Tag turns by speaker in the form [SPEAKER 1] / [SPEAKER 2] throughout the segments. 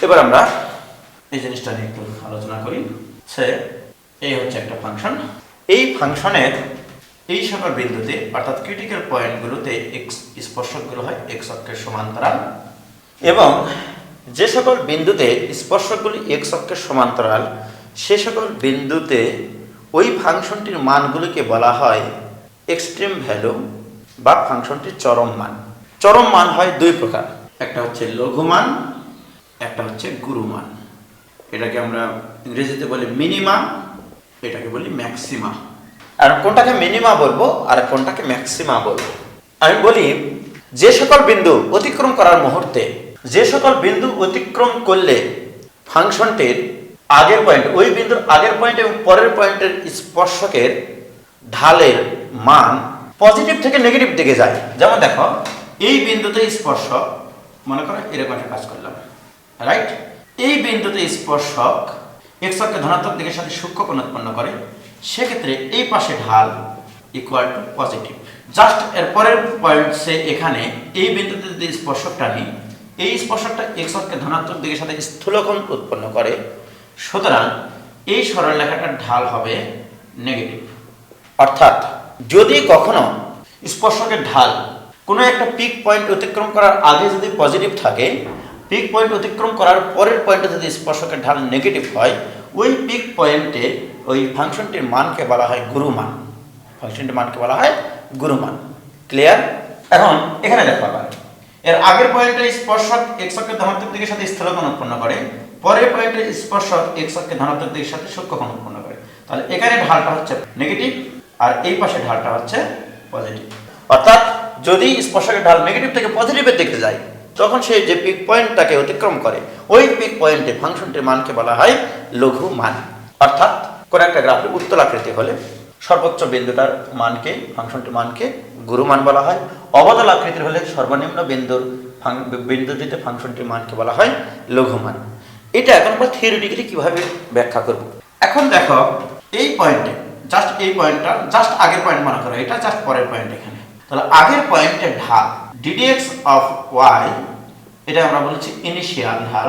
[SPEAKER 1] এবার আমরা এই জিনিসটা নিয়ে একটু আলোচনা করি। এই হচ্ছে একটা ফাংশন। এই ফাংশনের এই সকল বিন্দুতে অর্থাৎ ক্রিটিক্যাল পয়েন্টগুলোতে এক্স স্পর্শকগুলো হয় এক্স অক্ষের সমান্তরাল, এবং যে সকল বিন্দুতে স্পর্শকগুলি এক্স অক্ষের সমান্তরাল সে সকল বিন্দুতে ওই ফাংশনটির মানগুলিকে বলা হয় এক্সট্রিম ভ্যালু বা ফাংশনটির চরম মান। চরম মান হয় দুই প্রকার, একটা হচ্ছে লঘুমান, একটা হচ্ছে গুরুমান। এটাকে আমরা ইংরেজিতে বলি মিনিমা, এটাকে বলি ম্যাক্সিমা। আর কোনটাকে মিনিমা বলবো আর কোনটাকে ম্যাক্সিমা বলবো। আমি বলি যে সকল বিন্দু অতিক্রম করার মুহূর্তে, যে সকল বিন্দু অতিক্রম করলে ফাংশনটির আগের পয়েন্ট, ওই বিন্দুর আগের পয়েন্ট এবং পরের পয়েন্টের স্পর্শকের ঢালের মান পজিটিভ থেকে নেগেটিভ দিকে যায়। যেমন দেখো, এই বিন্দুতে স্পর্শক, মনে করো এরকম একটা কাজ করলাম, রাইট? এই বিন্দুতে স্পর্শক এক্স অক্ষের ধনাত্মক দিকের সাথে সূক্ষ্ম কোণ উৎপন্ন করে, সেক্ষেত্রে এই পাশে ঢাল ইকুয়াল টু পজিটিভ। জাস্ট এর পরের পয়েন্টসে এখানে এই বিন্দুতে যদি স্পর্শকটা নিই, এই স্পর্শকটা এক্স অক্ষের ধনাত্মক দিকের সাথে স্থূলকোণ উৎপন্ন করে, সুতরাং এই সরলরেখাটার ঢাল হবে নেগেটিভ। অর্থাৎ যদি কখনো স্পর্শকের ঢাল কোনো একটা পিক পয়েন্ট অতিক্রম করার আগে যদি পজিটিভ থাকে, পিক পয়েন্ট অতিক্রম করার পরের পয়েন্টে যদি স্পর্শকের ঢাল নেগেটিভ হয়, ওই পিক পয়েন্টে ওই ফাংশনটির মানকে বলা হয় গুরুমান। ফাংশনটির মানকে বলা হয় গুরুমান। ক্লিয়ার? এখন এখানে দেখো, আবার এর আগের পয়েন্টে স্পর্শক এক্স অক্ষের ধনাত্মক দিকের সাথে স্থূলকোণ উৎপন্ন করে, পরের পয়েন্টে স্পর্শক এক্স অক্ষের ধনাত্মক দিকের সাথে সূক্ষ্মকোণ উৎপন্ন করে। তাহলে এখানে ঢালটা হচ্ছে নেগেটিভ আর এই পাশে ঢালটা হচ্ছে পজিটিভ। অর্থাৎ যদি স্পর্শকের ঢাল নেগেটিভ থেকে পজিটিভের দিকে যায়, তখন সে যে পিক পয়েন্টটাকে অতিক্রম করে, ওই পিক পয়েন্টে ফাংশনটির মানকে বলা হয় লঘু মান। অর্থাৎ কোন একটা গ্রাফের উত্তল আকৃতি হলে সর্বোচ্চ বিন্দুটার মানকে, ফাংশনটির মানকে গুরুমান বলা হয়। অবতল আকৃতির হলে সর্বনিম্ন বিন্দুটিতে ফাংশনটির মানকে বলা হয় লঘুমান। এটা এখন আমরা থিওরিটিক্যালি কিভাবে ব্যাখ্যা করব। এখন দেখো, এই পয়েন্টে জাস্ট এই পয়েন্টটা জাস্ট আগের পয়েন্ট মনে করো, এটা জাস্ট পরের পয়েন্ট এখানে। তাহলে আগের পয়েন্টের ঢাল ddx অফ y, এটা আমরা বলছি ইনিশিয়াল ঢাল,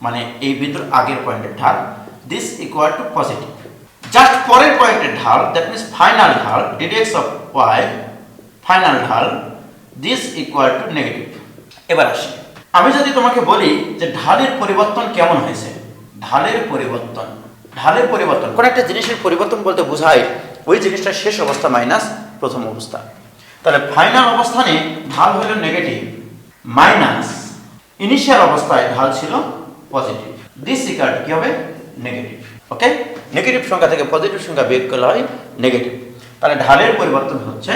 [SPEAKER 1] মানে এই বিন্দুর আগের পয়েন্টের ঢাল, this equal two positive. Just পরের পয়েন্টের ঢাল, দ্যাট মিন্স ফাইনাল ঢাল, ddx অফ y ফাইনাল ঢাল, দিস ইকুয়াল টু নেগেটিভ। এবার আসি, আমি যদি তোমাকে বলি যে ঢালের পরিবর্তন কেমন হয়েছে, ঢালের পরিবর্তন কোন একটা জিনিসের পরিবর্তন বলতে বোঝায় ওই জিনিসটার শেষ অবস্থা মাইনাস প্রথম অবস্থা। তাহলে ফাইনাল অবস্থানে ঢাল হলো নেগেটিভ মাইনাস ইনিশিয়াল অবস্থায় ঢাল ছিল পজিটিভ, দিস ইকুয়াল টু কি হবে নেগেটিভ। ওকে, নেগেটিভ সংখ্যা থেকে পজিটিভ সংখ্যা বিয়োগ করলে হয় নেগেটিভ। তাহলে ঢালের পরিবর্তন হচ্ছে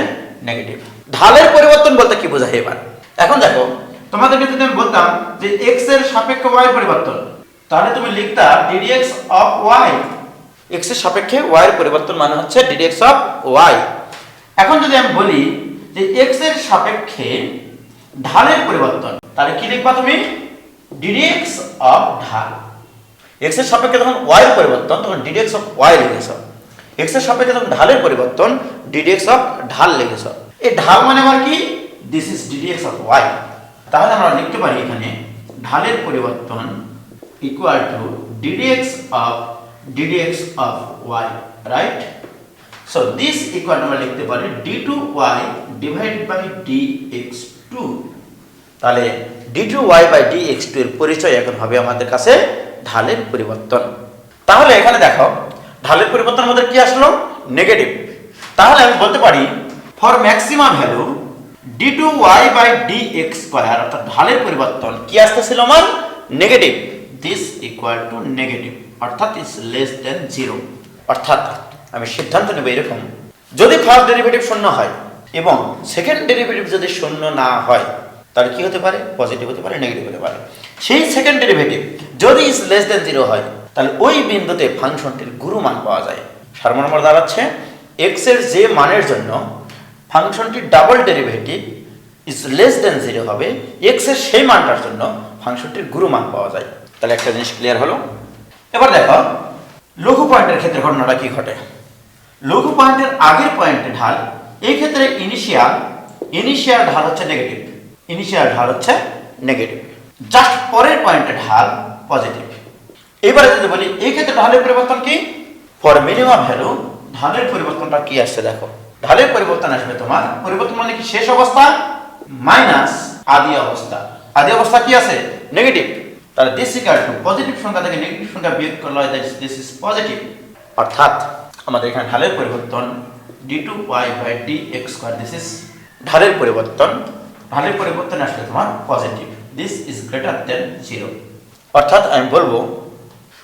[SPEAKER 1] নেগেটিভ। ঢালের পরিবর্তন বলতে কি বোঝায় এবার? এখন দেখো, তোমাদেরকে যদি আমি বলতাম যে x এর সাপেক্ষে y পরিবর্তন, তাহলে তুমি লিখতা ddx অফ y। x এর সাপেক্ষে y এর পরিবর্তন মানে হচ্ছে ddx অফ y। এখন যদি আমি বলি যে x এর সাপেক্ষে ঢালের পরিবর্তন, তাহলে কি লিখবা তুমি? ddx অফ ঢাল। x এর সাপেক্ষে যখন y এর পরিবর্তন, তখন ddx অফ y লিখেছো। x এর সাপেক্ষে যখন ঢালের পরিবর্তন, ddx অফ ঢাল লিখেছো। এই ঢাল মানে আবার কি? This is ddx of y। তাহলে আমরা লিখতে পারি এখানে ঢালের পরিবর্তন equal to ddx of y, right? So this equal আমরা লিখতে পারি d2y ডিভাইডেড বাই dx2। তাহলে d2y বাই dx2 এর পরিচয় এখন হবে আমাদের কাছে ঢালের পরিবর্তন। তাহলে এখানে দেখো, ঢালের পরিবর্তন আমাদের কি আসলো? নেগেটিভ। তাহলে আমি বলতে পারি for maximum value d2y by dx2, অর্থাৎ ঢালের পরিবর্তন কি আসতেছিল মান? Negative. This equal two negative, অর্থাৎ ইজ লেস দেন 0। অর্থাৎ আমি সিদ্ধান্ত নেব এরকম, যদি ফার্স্ট ডেরিভেটিভ শূন্য হয় এবং সেকেন্ড ডেরিভেটিভ যদি শূন্য না হয়, তাহলে কি হতে পারে? পজিটিভ হতে পারে, নেগেটিভ হতে পারে। সেই সেকেন্ড ডেরিভেটিভ যদি ইজ লেস দেন 0 হয়, তাহলে ওই বিন্দুতে ফাংশনটির গুরুমান পাওয়া যায়। সর্বনম্বর দাঁড়াচ্ছে x এর যে মানের জন্য ফাংশনটির double derivative is less than 0 হবে, x এর সেই মানটার জন্য ফাংশনটির গুরুমান পাওয়া যায়। তাহলে একটা জিনিস ক্লিয়ার হলো। এবার দেখো, লঘু পয়েন্টের ক্ষেত্রে ঘটনাটা কি ঘটে। লঘু পয়েন্টের আগের পয়েন্টে ঢাল, এই ক্ষেত্রে ইনিশিয়াল ঢাল হচ্ছে নেগেটিভ, জাস্ট পরের পয়েন্টে ঢাল, পজিটিভ। এবারে যদি বলি এই ক্ষেত্রে ঢালের পরিবর্তন কি, ফর মিনিমাম ভ্যালু ঢালের পরিবর্তনটা কি আসছে দেখো, ঢালের পরিবর্তন আসবে তোমার পরিবর্তন মানে কি শেষ অবস্থা মাইনাস আদি অবস্থা। আদি অবস্থা কি আছে নেগেটিভ, তাহলে দিস ইকুয়াল টু পজিটিভ সংখ্যা থেকে নেগেটিভ সংখ্যা বিয়োগ করলে হয় দিস ইজ পজিটিভ। অর্থাৎ আমাদের এখানে ঢালের পরিবর্তন d2y by dx square this is ঢালের পরিবর্তন, ঢালের পরিবর্তন আসলে তোমার positive, this is greater than 0। অর্থাৎ আমি বলবো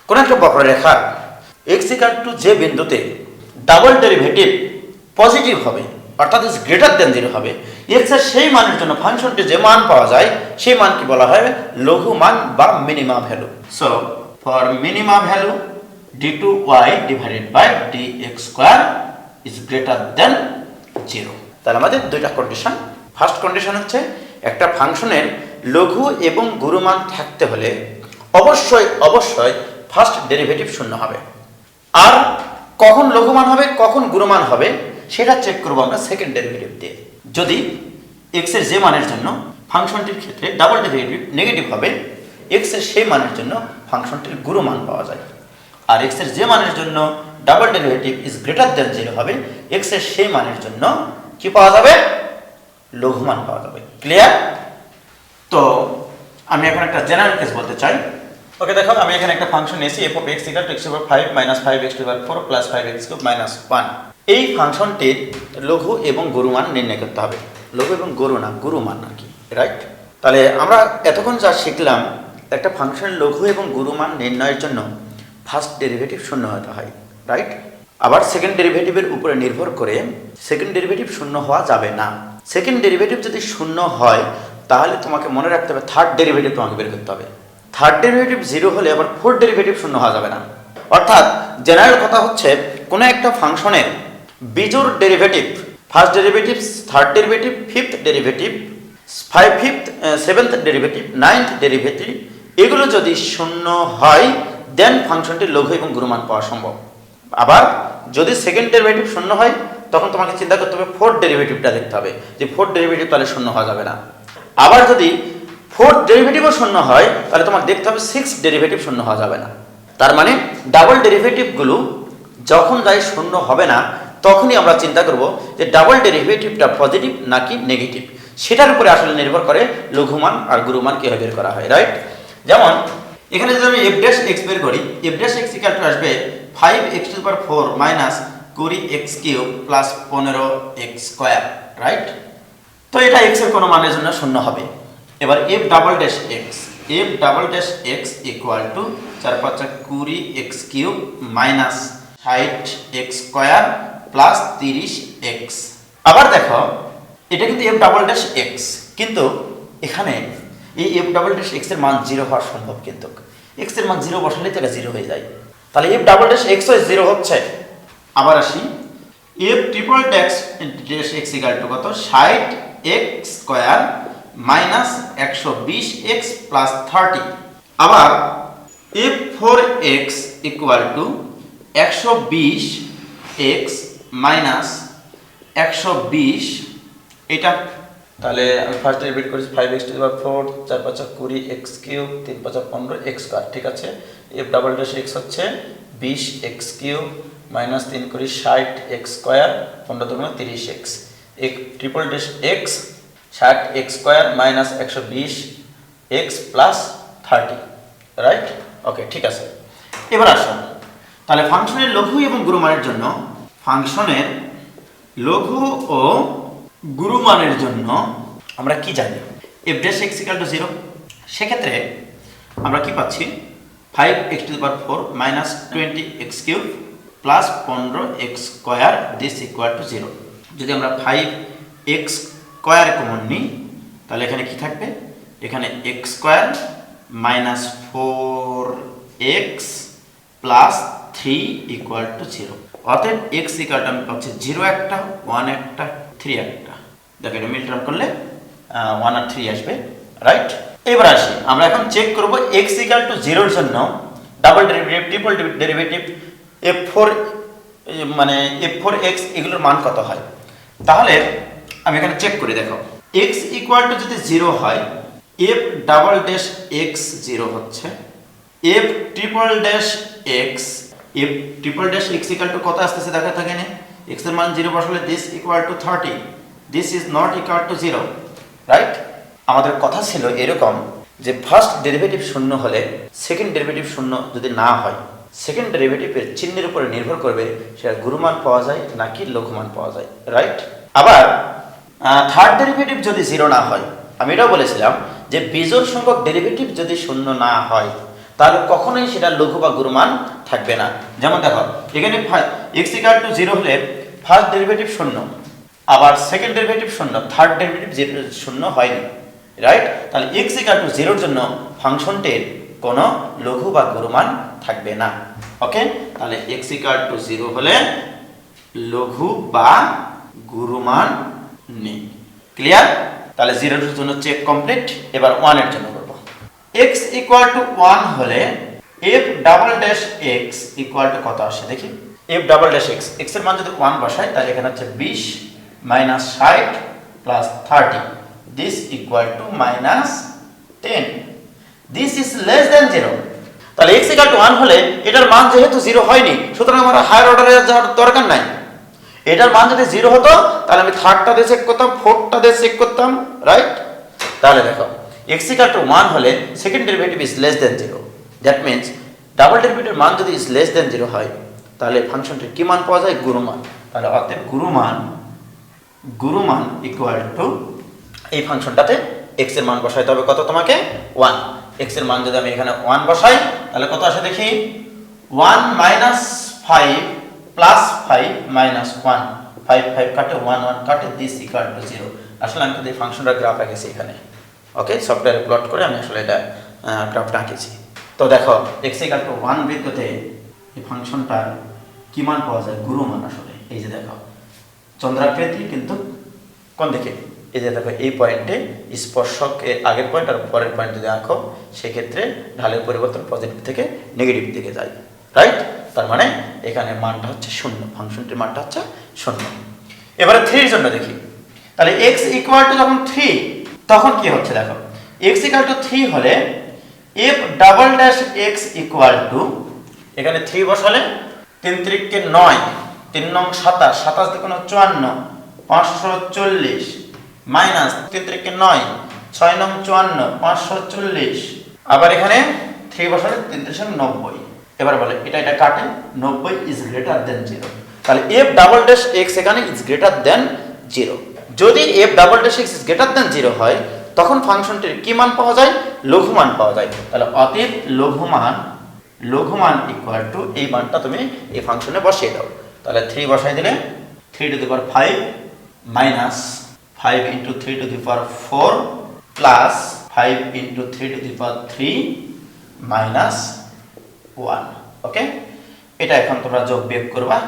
[SPEAKER 1] কোন একটা বক্ররেখার x ইকুয়াল টু যে বিন্দুতে ডাবল ডেরিভেটিভ পজিটিভ হবে অর্থাৎ ইজ গ্রেটার দেন 0 হবে, x এর সেই মানের জন্য ফাংশনটি যে মান পাওয়া যায় সেই মানকে বলা হয় লঘু মান বা minima value. So for minima value d2y divided by dx square is greater than 0। তাহলে আমাদের দুইটা কন্ডিশন। ফার্স্ট কন্ডিশন হচ্ছে একটা ফাংশনের লঘু এবং গুরুমান থাকতে হলে অবশ্যই ফার্স্ট ডেরিভেটিভ শূন্য হবে। আর কখন লঘুমান হবে কখন গুরুমান হবে সেটা চেক করব আমরা সেকেন্ড ডেরিভেটিভ দিয়ে। যদি x এর যে মানের জন্য ফাংশনটির ক্ষেত্রে ডাবল ডেরিভেটিভ নেগেটিভ হবে, x এর সেই মানের জন্য ফাংশনটির গুরুমান পাওয়া যায়। আর x এর যে মানের জন্য double derivative is greater than 0 হবে, x এর সেই মানের জন্য কি পাওয়া যাবে লঘুমান পাওয়া যাবে। ক্লিয়ার? তো আমি এখন একটা জেনারেল কেস বলতে চাই। ওকে দেখো, আমি এখানে একটা ফাংশন নিয়েছি f of x equal to x over 5 minus 5x to the power 4 plus 5x cube minus 1। এই ফাংশনটির লঘু এবং গুরুমান নির্ণয় করতে হবে। লঘু এবং গুরুমান আর কি, রাইট? তাহলে আমরা এতক্ষণ যা শিখলাম, একটা ফাংশনের লঘু এবং গুরুমান নির্ণয়ের জন্য ফার্স্ট ডেরিভেটিভ শূন্য হতে হয়, রাইট? আবার সেকেন্ড ডেরিভেটিভের উপরে নির্ভর করে সেকেন্ড ডেরিভেটিভ শূন্য হওয়া যাবে না। সেকেন্ড ডেরিভেটিভ যদি শূন্য হয় তাহলে তোমাকে মনে রাখতে হবে থার্ড ডেরিভেটিভ তোমাকে বের করতে হবে। থার্ড ডেরিভেটিভ 0 হলে আবার ফোর্থ ডেরিভেটিভ শূন্য হওয়া যাবে না। অর্থাৎ জেনারেল কথা হচ্ছে কোনো একটা ফাংশনের বিজোড় derivative, first derivative, third derivative, fifth derivative, seventh derivative, ninth derivative, এগুলো যদি শূন্য হয় দেন ফাংশনটির লঘু এবং গুরুমান পাওয়া সম্ভব। আবার যদি সেকেন্ড ডেরিভেটিভ শূন্য হয় তখন তোমাকে চিন্তা করতে হবে ফোর্থ ডেরিভেটিভটা দেখতে হবে যে ফোর্থ ডেরিভেটিভ তাহলে শূন্য হওয়া যাবে না। আবার যদি ফোর্থ ডেরিভেটিভও শূন্য হয় তাহলে তোমার দেখতে হবে সিক্স ডেরিভেটিভ শূন্য হওয়া যাবে না। তার মানে ডাবল ডেরিভেটিভগুলো যখন যাই শূন্য হবে না তখনই আমরা চিন্তা করব যে ডাবল ডেরিভেটিভটা পজিটিভ নাকি নেগেটিভ, সেটার উপরে আসলে নির্ভর করে লঘুমান আর গুরুমান কিভাবে বের করা হয়, রাইট? যেমন এখানে যদি আমি f ড্যাশ x বের করি, f dash x equal two আসবে 5x two the power 4 minus 20x cube plus 15x square, right? তো এটা x এর কোনো মানের জন্য শূন্য হবে। এবার f double dash x equal to 4 5 20x cube minus 60x square plus 30x। আবার দেখো এটা কিন্তু f ডাবল ড্যাশ x, কিন্তু এখানে এই f ডাবল ড্যাশ x এর মান 0 হওয়া সম্ভব, কিন্তু x এর মান 0 বসালেই তো এটা 0 হয়ে যায়। তাহলে f ডাবল ড্যাশ x ও 0 হচ্ছে। আবার আসি f triple dash x equal to কত 60x square minus 120x plus 30। আবার f 4x equal to 120x minus 120 এটা। তাহলে আমি ফার্স্ট ডেরিভেটিভ করেছি 5x two the power 4 4 5 20x cube 3 5 15x square, ঠিক আছে? f ডাবল ড্যাশ x হচ্ছে 20x cube minus 3 করি 60x স্কয়ার 15 দুগুণ 30x, এক triple dash x 60x square minus 120x plus 30, right? Okay, ঠিক আছে। এবার আসুন তাহলে ফাংশনের লঘু এবং গুরুমানের জন্য, ফাংশনের লঘু ও গুরুমানের জন্য আমরা কি জানি f dash x equal to 0। সেক্ষেত্রে আমরা কি পাচ্ছি 5x two the power 4 minus 20x cube plus 15x square this equal to 0। যদি আমরা 5x স্কয়ার কমন নিই তাহলে এখানে কি থাকবে, এখানে x square minus 4x plus 3 equal to 0। অতএব x ইকুয়াল টু আমি পাচ্ছি 0 একটা, 1 একটা, 3 একটা। দেখো এটা মিল টার্ম করলে 1 আর 3 আসবে, রাইট? এবার আসি আমরা এখন চেক করব x ইকুয়াল টু 0 এর জন্য double derivative, triple derivative, f4 মানে f4x এগুলোর মান কত হয়। তাহলে আমি এখানে চেক করি, দেখো x ইকুয়াল টু যদি 0 হয় f ডাবল ড্যাশ x 0 হচ্ছে, F triple dash x, F triple dash x equal to কত আসতেছে দেখা থাকে না, এক্স এর মান 0 বসালে this equal two 30, this is not equal to 0, right? আমাদের কথা ছিল এরকম যে ফার্স্ট ডেরিভেটিভ শূন্য হলে সেকেন্ড ডেরিভেটিভ শূন্য যদি না হয়, সেকেন্ড ডেরিভেটিভের চিহ্নের উপরে নির্ভর করবে সেটা গুরুমান পাওয়া যায় নাকি লঘুমান পাওয়া যায়, রাইট? আবার থার্ড ডেরিভেটিভ যদি 0 না হয়, আমি এটাও বলেছিলাম যে বিজোড় সংখ্যক ডেরিভেটিভ যদি শূন্য না হয় তাহলে কখনোই সেটা লঘু বা গুরুমান থাকবে না। যেমন দেখো এখানে এক্স ইকুয়াল টু 0 হলে ফার্স্ট ডেরিভেটিভ শূন্য, আবার সেকেন্ড ডেরিভেটিভ শূন্য, থার্ড ডেরিভেটিভ শূন্য হয়নি, রাইট? তাহলে এক্স ইকুয়াল টু 0 জন্য ফাংশনটির কোনো লঘু বা গুরুমান থাকবে না। ওকে, তাহলে এক্স ইকুয়াল টু 0 হলে লঘু বা গুরুমান নেই। ক্লিয়ার? তাহলে 0 এর জন্য চেক কমপ্লিট। এবার 1 এর জন্য করব। x ইকুয়াল টু 1 হলে f double dash x equal to কত আসে দেখি। f double dash x, x এর মান যদি 1 বসাই তাহলে এখানে হচ্ছে 20 minus 60 plus 30, this equal to minus 10, this is less than 0। তাহলে x ইকুয়াল টু 1 হলে এটার মান যেহেতু 0 হয়নি, সুতরাং আমার হায়ার অর্ডারে যাওয়ার দরকার নাই। এটার মান যদি 0 হতো তাহলে আমি থার্ডটা দিয়ে চেক করতাম, ফোর্থটা দিয়ে চেক করতাম, রাইট? তাহলে দেখো x ইকুয়াল টু 1 হলে second derivative is less than 0, that means double ডেরিভেটিভের মান যদি ইজ লেস দ্যান 0 হয় তাহলে ফাংশনটির কি মান পাওয়া যায়? গুরুমান। তাহলে অতএব গুরুমান ইকুয়াল টু এই ফাংশনটাতে x এর মান বসাইতে হবে কত তোমাকে? 1। x এর মান যদি আমি এখানে 1 বসাই তাহলে কত আসে দেখি, 1 মাইনাস 5 প্লাস 5 মাইনাস 1, 5 5 কাটে, 1 1 কাটে, দিস ইকুয়াল টু 0। আসলে আমি কিন্তু এই ফাংশনটার গ্রাফ এঁকেছি এখানে, ওকে, সফটওয়্যারে প্লট করে আমি আসলে এটা গ্রাফটা আঁকেছি। তো দেখো x ইকুয়াল টু 1 বৃত্ততে এই ফাংশনটার কি মান পাওয়া যায়? গুরুমান। আসলে এই যে দেখো চন্দ্রাকৃতি, কিন্তু কোন দিকে? এই যে দেখো এই পয়েন্টে স্পর্শক আগের পয়েন্ট আর পরের পয়েন্ট যদি আঁকো সেক্ষেত্রে ঢালের পরিবর্তন পজিটিভ থেকে নেগেটিভ দিকে যায়, রাইট? তার মানে এখানে মানটা হচ্ছে 0, ফাংশনটির মানটা হচ্ছে 0। এবারে 3 এর জন্য দেখি। তাহলে x ইকুয়াল টু যখন 3 তখন কি হচ্ছে দেখো, x ইকুয়াল টু 3 হলে f double dash x equal to, এখানে 3 বসালে 3 3 কে 9, 3 নং 27, 27 দুগুণ 54, 540 মাইনাস 3 3 কে 9, 6 নং 54, 540, আবার এখানে 3 বসালে 3 3 90। এবার বলে এটা কাটে, 90 ইজ গ্রেটার দেন 0। তাহলে f ডাবল ড্যাশ x এখানে ইজ গ্রেটার দেন 0। যদি f double dash x is greater than 0 হয় তখন ফাংশনটির কি মান পাওয়া যায়? লঘুমান পাওয়া যায়। তাহলে অতএব লঘুমান ইকুয়াল টু এই মানটা তুমি এই ফাংশনে বসিয়ে দাও। তাহলে 3 বসাই দিলে 3 two the power 5 minus 5 into 3 two the power 4 plus 5 into 3 two the power 3 minus 1। ওকে, এটা এখন তোমরা যোগ বিয়োগ করবা।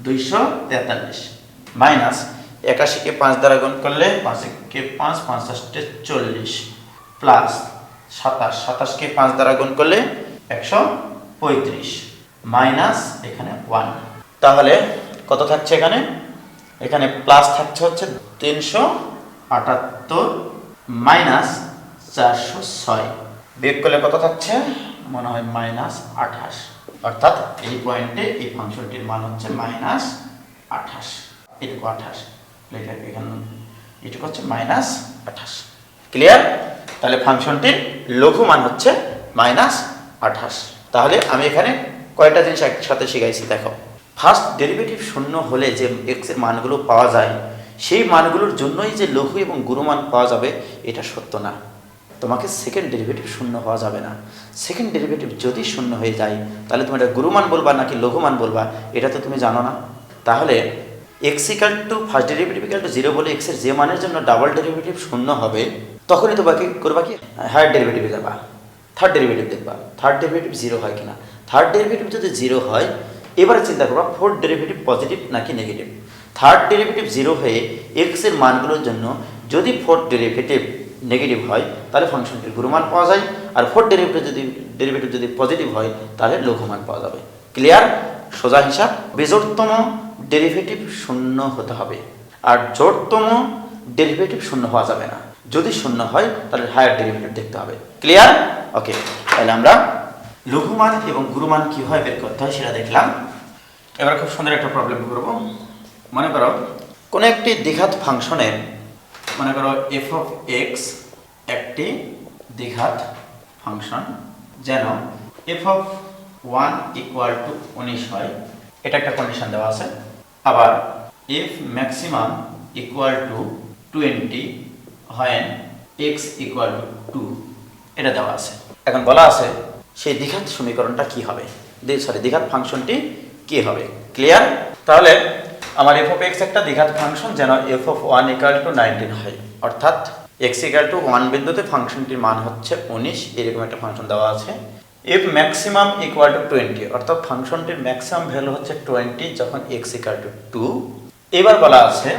[SPEAKER 1] 243 মাইনাস 81 কে 5 দ্বারা গুণ করলে 5 কে 5 5 40 প্লাস 27 কে 5 দ্বারা গুণ করলে 135 মাইনাস এখানে 1। তাহলে কত থাকছে এখানে? এখানে প্লাস থাকছে হচ্ছে 378 মাইনাস 406, বিয়োগ করলে কত থাকছে? মনে হয় মাইনাস 28। অর্থাৎ এই পয়েন্টে এই ফাংশনটির মান হচ্ছে মাইনাস 28, এটুকু 28, এখানে এটুকু হচ্ছে মাইনাস 28। ক্লিয়ার? তাহলে ফাংশনটির লঘু মান হচ্ছে মাইনাস 28। তাহলে আমি এখানে কয়টা জিনিস একসাথে শিখাইছি দেখো। ফার্স্ট ডেরিভেটিভ শূন্য হলে যে x এর মানগুলো পাওয়া যায় সেই মানগুলোর জন্যই যে লঘু এবং গুরুমান পাওয়া যাবে এটা সত্য না। তোমাকে সেকেন্ড ডেরিভেটিভ শূন্য হওয়া যাবে না। সেকেন্ড ডেরিভেটিভ যদি শূন্য হয়ে যায় তাহলে তুমি এটা গুরুমান বলবা নাকি লঘুমান বলবা এটা তো তুমি জানো না। তাহলে x equal two first derivative equal to 0 বলে x এর যে মানের জন্য ডাবল ডেরিভেটিভ শূন্য হবে তখনই তো বাকি করবা কি হায়ার ডেরিভেটিভে যাবা, থার্ড ডেরিভেটিভ দেখবা থার্ড ডেরিভেটিভ 0 হয় কিনা। থার্ড ডেরিভেটিভ যদি 0 হয় এবারে চিন্তা করবা ফোর্থ ডেরিভেটিভ পজিটিভ নাকি নেগেটিভ। থার্ড ডেরিভেটিভ 0 হয়ে x এর মানগুলোর জন্য যদি ফোর্থ ডেরিভেটিভ নেগেটিভ হয় তাহলে ফাংশনটির গুরুমান পাওয়া যায়, আর ফোর্থ ডেরিভেটিভ যদি পজিটিভ হয় তাহলে লঘুমান পাওয়া যাবে। ক্লিয়ার? সোজা হিসাব, বেজোড়তম ডেরিভেটিভ শূন্য হতে হবে আর জোড়তম ডেরিভেটিভ শূন্য হওয়া যাবে না। যদি শূন্য হয় তাহলে হায়ার ডেরিভেটিভ দেখতে হবে। ক্লিয়ার? ওকে, তাহলে আমরা লঘুমান এবং গুরুমান কীভাবে বের করতে হয় সেটা দেখলাম। এবার খুব সুন্দর একটা প্রবলেম করব। মনে করো কোনো একটি দ্বিঘাত ফাংশনের, মনে করো এফ অফ এক্স একটি দ্বিঘাত ফাংশন, যেন এফ অফ 1 ইকুয়াল টু 19 হয়, এটা একটা কন্ডিশন দেওয়া আছে। আবার এফ ম্যাক্সিমাম ইকুয়াল টু 20 হয় এক্স ইকুয়াল টু 2, এটা দেওয়া আছে। এখন বলা আছে সেই দ্বিঘাত সমীকরণটা কি হবে, দ্বিঘাত ফাংশনটি কি হবে। ক্লিয়ার? তাহলে আমার এফ অফ এক্স একটা দ্বিঘাত ফাংশন, যেন এফ অফ 1 ইকুয়াল টু 19 হয়, অর্থাৎ এক্স ইকুয়াল টু 1 বিন্দুতে ফাংশনটির মান হচ্ছে 19, এরকম একটা ফাংশন দেওয়া আছে। এফ ম্যাক্সিমাম ইকুয়াল টু 20, অর্থাৎ ফাংশনটির ম্যাক্সিমাম ভ্যালু হচ্ছে 20 যখন এক্স ইকুয়াল টু 2। এবার বলা আছে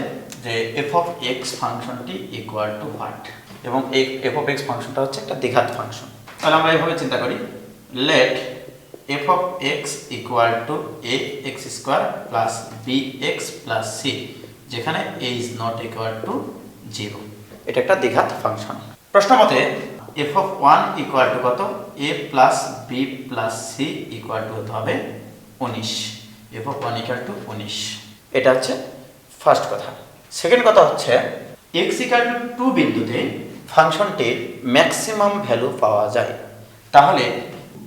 [SPEAKER 1] যে এফ অফ এক্স ফাংশনটি ইকুয়াল টু হোয়াট, এবং এফ অফ এক্স ফাংশনটা হচ্ছে একটা দ্বিঘাত ফাংশন। তাহলে আমরা এইভাবে চিন্তা করি, let f of x equal to a x square plus b x plus c, যেখানে a is not equal to 0, এটা একটা দ্বিঘাত ফাংশন। প্রশ্ন মতে এফ অফ 1 ইকুয়াল টু কত, A plus B plus C equal to হতে হবে 19, F of 1 equal two 19, এটা হচ্ছে ফার্স্ট কথা। সেকেন্ড কথা হচ্ছে এক্স ইকুয়াল টু 2 বিন্দুতে ফাংশনটির ম্যাক্সিমাম ভ্যালু পাওয়া যায়। তাহলে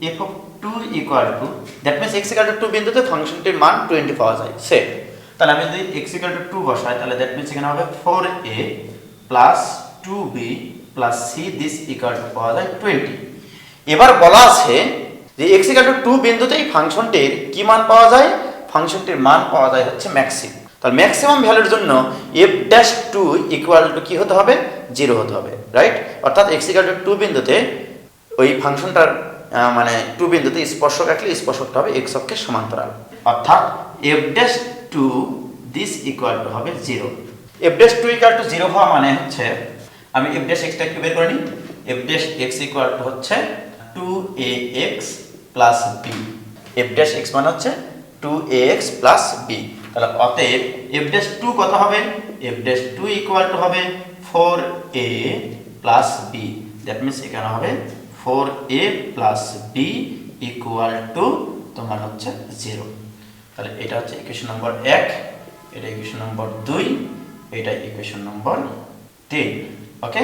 [SPEAKER 1] F of 2 equal to, that means x equal to 2 বিন্দুতে ফাংশনটির মান 20 পাওয়া যায়। সেট, তাহলে আমি যদি এক্স ইকুয়াল টু 2 বসাই, তাহলে দ্যাট মিনস এখানে হবে 4a plus 2b plus c, this equal to পাওয়া যায় 20। এবার বলা আছে যে এক্স ইকুয়াল টু 2 বিন্দুতেই ফাংশনটির কি মান পাওয়া যায়, ফাংশনটির মান পাওয়া যায় হচ্ছে ম্যাক্সিমাম। তাহলে ম্যাক্সিমাম ভ্যালুর জন্য এফ ড্যাশ 2 ইকুয়াল টু কি হতে হবে, 0 হতে হবে, রাইট? অর্থাৎ এক্স ইকুয়াল টু 2 বিন্দুতে ওই ফাংশনটার মানে 2 বিন্দুতে স্পর্শক রাখলে স্পর্শকটা হবে এক্স অক্ষের সমান্তরাল, অর্থাৎ F dash 2 this equal to হবে 0। এফ ড্যাশ 2 ইকুয়াল টু 0 হওয়া মানে হচ্ছে, আমি এফ ড্যাশ এক্সটা একটু বের করে নিই, f dash x equal to হচ্ছে 2ax plus b, f dash x মানে হচ্ছে 2ax প্লাস বি। তাহলে অতএব এফ ড্যাশ 2 কত হবে, এফ ড্যাশ 2 ইকুয়াল টু হবে 4a plus B, that means এখানে হবে 4a plus B equal to তোমার হচ্ছে 0। তাহলে এটা হচ্ছে ইকুয়েশন নম্বর 1, এটা ইকুয়েশন নম্বর 2, এটা ইকুয়েশন নম্বর 3। ওকে,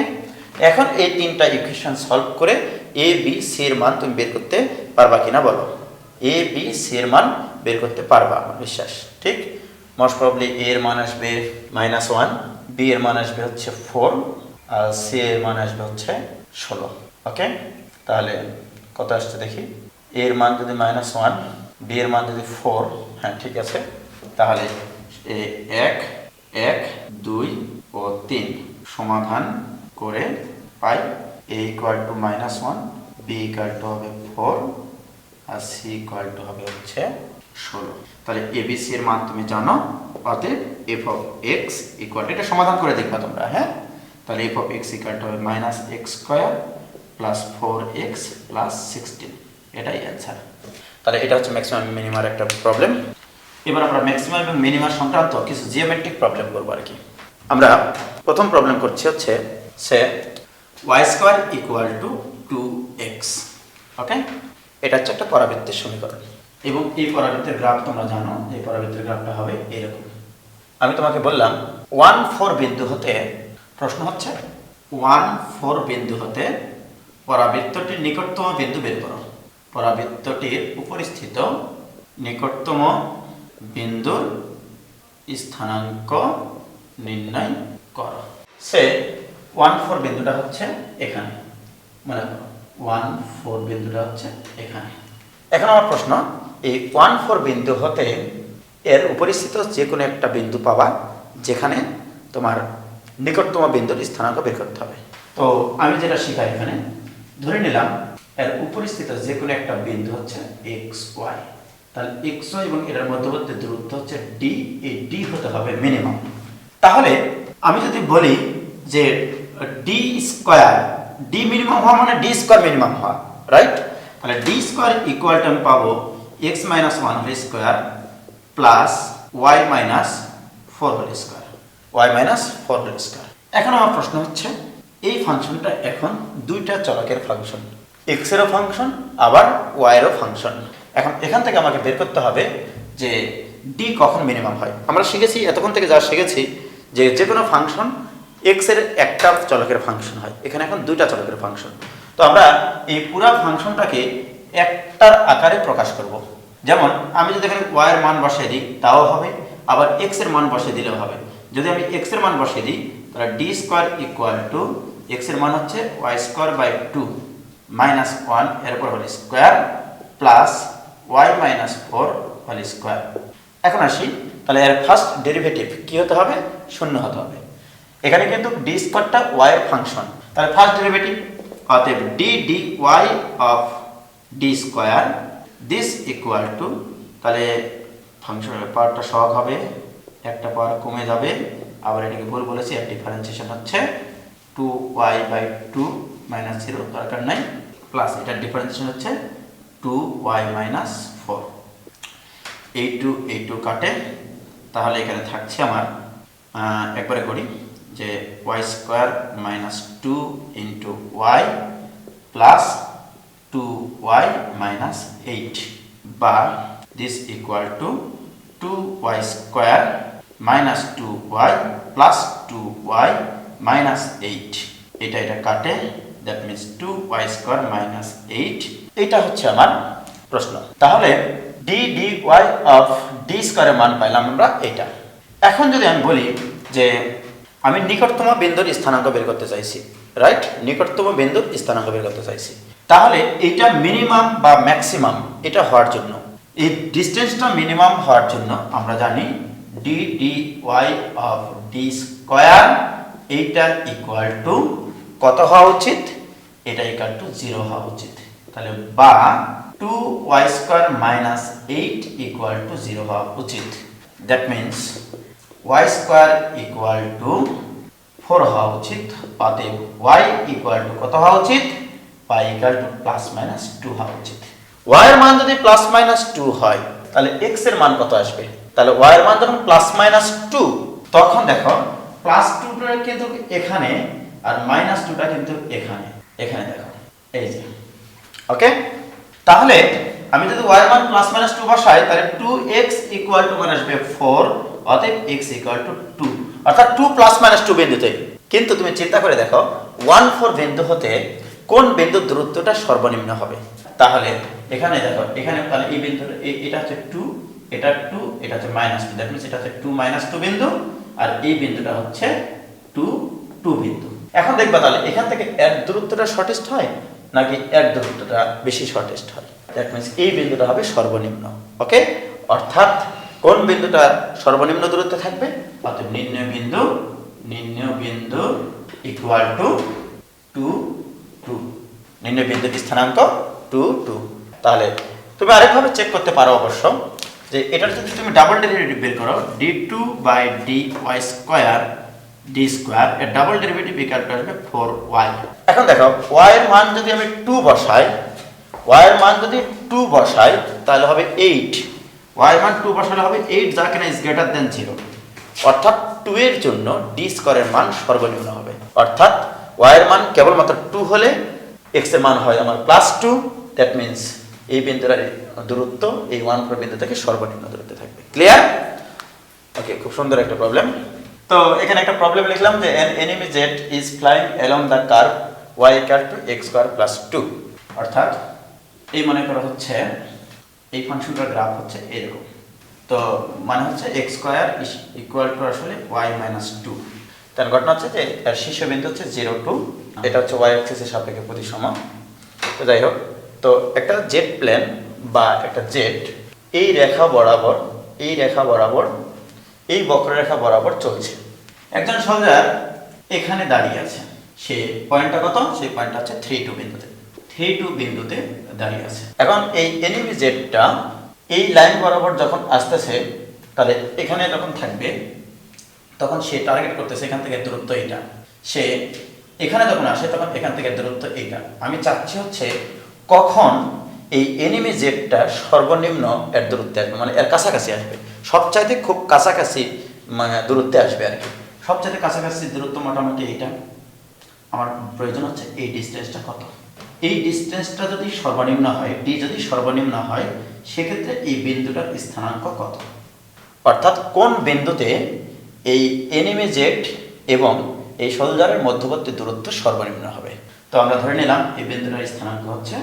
[SPEAKER 1] এখন এই তিনটা ইকুয়েশন সলভ করে এ বি সি এর মান তুমি বের করতে পারবা কিনা বলো। এ বি সি এর মান বের করতে পারবা, আমার বিশ্বাস। ঠিক, মোস্ট প্রবাবলি এ এর মান আসবে -1, বি এর মান আসবে হচ্ছে 4, আর সি এর মান আসবে হচ্ছে 16। ওকে, তাহলে কত আসছে দেখি, এ এর মান যদি -1, বি এর মান যদি 4, হ্যাঁ ঠিক আছে, তাহলে 1, 1, 2 ও 3 সমাধান করে পাই a equal to -1, b equal to হবে 4, আর c ইকুয়াল টু হবে হচ্ছে 16। তাহলে abc এর মান তুমি জানো, অতএব f of x equal to, এটা সমাধান করে দেখবা তোমরা, হ্যাঁ। তাহলে f of x equal to হবে -x square plus 4x plus 16, এটাই অ্যান্সার। তাহলে এটা হচ্ছে ম্যাক্সিমাম মিনিমার একটা প্রবলেম। এবার আমরা ম্যাক্সিমাম এবং মিনিমার সংক্রান্ত কিছু জিওমেট্রিক প্রবলেম করবো আর কি। আমরা প্রথম প্রবলেম করছি হচ্ছে সে y square equal two 2x। ওকে, এটা হচ্ছে একটা পরাবৃত্তের সমীকরণ, এবং এই পরাবৃত্তের গ্রাফ তোমরা জানো, এই পরাবৃত্তের গ্রাফটা হবে এরকম। আমি তোমাকে বললাম 1, 4 বিন্দু হতে, প্রশ্ন হচ্ছে 1, 4 বিন্দু হতে পরাবৃত্তটির নিকটতম বিন্দু বের করো। পরাবৃত্তটির উপরিস্থিত নিকটতম বিন্দুর স্থানাঙ্ক নির্ণয় করো। সে 1, 4 বিন্দুটা হচ্ছে এখানে, মনে করো 1, 4 বিন্দুটা হচ্ছে এখানে। এখন আমার প্রশ্ন, এই 1, 4 বিন্দু হতে এর উপরিস্থিত যে কোনো একটা বিন্দু পাবা যেখানে তোমার নিকটতম বিন্দুর স্থানাঙ্ক বের করতে হবে। তো আমি যেটা শিখাই এখানে, ধরে নিলাম এর উপরিস্থিত যে কোনো একটা বিন্দু হচ্ছে xy, তাহলে xy এবং এর মধ্যবর্তী দূরত্ব হচ্ছে d, এই d হতে হবে মিনিমাম। তাহলে আমি যদি বলি যে d স্কয়ার, d মিনিমাম হওয়া মানে d স্কয়ার মিনিমাম হওয়া, রাইট? তাহলে d স্কয়ার ইকুয়াল টু আমি পাবো x - 1 whole square plus y - 4 whole square, y - 4 whole square. এখন আমার প্রশ্ন হচ্ছে এই ফাংশনটা এখন দুইটা চলকের ফাংশন, এক্স এরও ফাংশন আবার ওয়াই এরও ফাংশন। এখন এখান থেকে আমাকে বের করতে হবে যে ডি কখন মিনিমাম হয়। আমরা শিখেছি এতক্ষণ থেকে যা শিখেছি যে কোনো ফাংশন এক্স এর একটা চলকের ফাংশন হয়, এখানে এখন দুইটা চলকের ফাংশন। তো আমরা এই পুরা ফাংশনটাকে একটার আকারে প্রকাশ করব। যেমন আমি যদি এখানে ওয়াই এর মান বসিয়ে দিই তাও হবে, আবার এক্স এর মান বসিয়ে দিলেও হবে। যদি আমি এক্স এর মান বসিয়ে দিই তাহলে D square equal to x এর মান হচ্ছে ওয়াই স্কোয়ার বাই 2 মাইনাস 1 এর উপর whole square plus y minus 4 whole square. এখন আসি, তাহলে এর ফার্স্ট ডেরিভেটিভ কি হতে হবে? শূন্য হতে হবে। এখানে কিন্তু ডি স্কোয়ারটা ওয়াই এর ফাংশন, তাহলে ফার্স্ট ডেরিভেটিভ অতএব d d y of d square this equal to, তাহলে ফাংশনের পাওয়ারটা সহগ হবে, একটা পাওয়ার কমে যাবে, আবার এটাকে ভুল বলেছি, এর ডিফারেন্সিয়েশন হচ্ছে 2y/2 মাইনাস 0 দরকার নাই, প্লাস এটার ডিফারেন্সিয়েশন হচ্ছে 2y-4। এই টু কাটে, তাহলে এখানে থাকছে আমার একবারে করি যে y square minus 2 into y plus 2y-8 বা this equal to 2y square minus 2y plus 2y-8। এটা কাটে, that means 2y square minus 8। এটা হচ্ছে আমার প্রশ্ন। তাহলে d d y of d স্কোয়ারের মান পাইলাম আমরা এটা। এখন যদি আমি বলি যে আমি নিকটতম বিন্দুর স্থানাঙ্ক বের করতে চাইছি, রাইট, নিকটতম বিন্দুর স্থানাঙ্ক বের করতে চাইছি, তাহলে এটা মিনিমাম বা ম্যাক্সিমাম এটা হওয়ার জন্য, এই ডিস্টেন্সটা মিনিমাম হওয়ার জন্য আমরা জানি d d y of d square এইটা ইকুয়াল টু কত হওয়া উচিত? এটা ইকুয়াল টু 0 হওয়া উচিত। তাহলে বা 2y square minus 8 equal to 0 হওয়া উচিত। That means y square equal to 4 হওয়া উচিত। অতএব y ইকুয়াল টু কত হওয়া উচিত? y equal to plus minus 2 হওয়া উচিত। y এর মান যদি প্লাস মাইনাস 2 হয় তাহলে x এর মান কত আসবে? তাহলে y এর মান যখন প্লাস মাইনাস 2, তখন দেখো প্লাস 2টা কিন্তু এখানে আর মাইনাস 2টা কিন্তু এখানে, এখানে দেখো এই যে, ওকে। তাহলে আমি যদি y এর মান প্লাস মাইনাস 2 বসাই তাহলে 2x ইকুয়াল টু মান আসবে 4, অতএব x ইকুয়াল টু 2, অর্থাৎ 2 প্লাস মাইনাস 2 বিন্দুতে। কিন্তু তুমি চিন্তা করে দেখো 1 4 বিন্দু হতে কোন বিন্দুর দূরত্বটা সর্বনিম্ন হবে? তাহলে এখানে দেখো, এখানে তাহলে এই বিন্দুটা এটা হচ্ছে 2, এটা 2, এটা হচ্ছে -2, দ্যাট মিন্স এটা হচ্ছে 2 -2 বিন্দু, আর এই বিন্দুটা হচ্ছে 2 বিন্দু। এখন দেখবা তাহলে এখান থেকে এর দূরত্বটা শর্টেস্ট হয় নাকি এর দূরত্বটা বেশি শর্টেস্ট হয়? দ্যাট মিন্স এই বিন্দুটা হবে সর্বনিম্ন, ওকে। অর্থাৎ কোন বিন্দুটা সর্বনিম্ন দূরত্বে থাকবে? অর্থাৎ নির্ণয় বিন্দু ইকুয়াল টু 2 2, নির্ণয় বিন্দুর স্থানাঙ্ক 2 2। তাহলে তুমি আরেকভাবে চেক করতে পারো অবশ্য, যে এটার যদি তুমি ডাবল ডেরিভেটিভ বের করো d2/dy স্কয়ার d স্কয়ার, এর ডাবল ডেরিভেটিভ ইকুয়াল টু আসবে 4y। এখন দেখো y এর মান যদি আমি 2 বসাই, y এর মান যদি 2 বসাই তাহলে হবে 8, y এর মান 2 বসালে হবে 8, যা কিনা ইজ গ্রেটার দ্যান 0, অর্থাৎ 2 এর জন্য d স্কয়ারের মান সর্বনিম্ন হবে। অর্থাৎ y এর মান কেবলমাত্র 2 হলে x এর মান হয় আমার +2, দ্যাট মিন্স এই বিন্দুর দূরত্ব এই 1 4 বিন্দু থেকে সর্বনিম্ন দূরত্বে থাকবে। ক্লিয়ার? ওকে, খুব সুন্দর একটা প্রবলেম। তো এখানে একটা প্রবলেম লিখলাম যে an enemy jet is flying along the curve y equal to x square plus 2, অর্থাৎ এই মনে করা হচ্ছে এই ফাংশনটার গ্রাফ হচ্ছে এরকম। তো মানে হচ্ছে x স্কয়ার ইকুয়াল টু আসলে y মাইনাস 2। তার ঘটনা হচ্ছে যে এর শীর্ষবিন্দু হচ্ছে 0 2, এটা হচ্ছে y অ্যাক্সিসের সাপেক্ষে প্রতিসম। তো যাই হোক, তো একটা জেট প্লেন বা একটা জেট এই রেখা বরাবর এই বক্ররেখা বরাবর চলছে। একজন সোলজার এখানে দাঁড়িয়ে আছে, সে পয়েন্টটা কত? সেই পয়েন্টটা হচ্ছে 3 2 বিন্দুতে দাঁড়িয়ে আছে। এখন এই এনিমি জেটটা এই লাইন বরাবর যখন আসতেছে, তাহলে এখানে যখন থাকবে তখন সে টার্গেট করতেছে এখান থেকে দূরত্ব এইটা, সে এখানে যখন আসে তখন এখান থেকে দূরত্ব এইটা। আমি চাচ্ছি হচ্ছে কখন এই এনিমি জেটটা সর্বনিম্ন এর দূরত্বে আসবে, মানে এর কাছাকাছি আসবে, সবচাইতে খুব কাছাকাছি দূরত্বে আসবে আর কি। সবচাইতে কাছাকাছি দূরত্ব মোটামুটি এইটা। আমার প্রয়োজন হচ্ছে এই ডিস্টেন্সটা কত, এই ডিস্টেন্সটা যদি সর্বনিম্ন হয়, ডি যদি সর্বনিম্ন হয়, সেক্ষেত্রে এই বিন্দুটার স্থানাঙ্ক কত, অর্থাৎ কোন বিন্দুতে এই এনিমি জেড এবং এই সোলজারের মধ্যবর্তী দূরত্ব সর্বনিম্ন হবে। তো আমরা ধরে নিলাম এই বিন্দুটার স্থানাঙ্ক হচ্ছে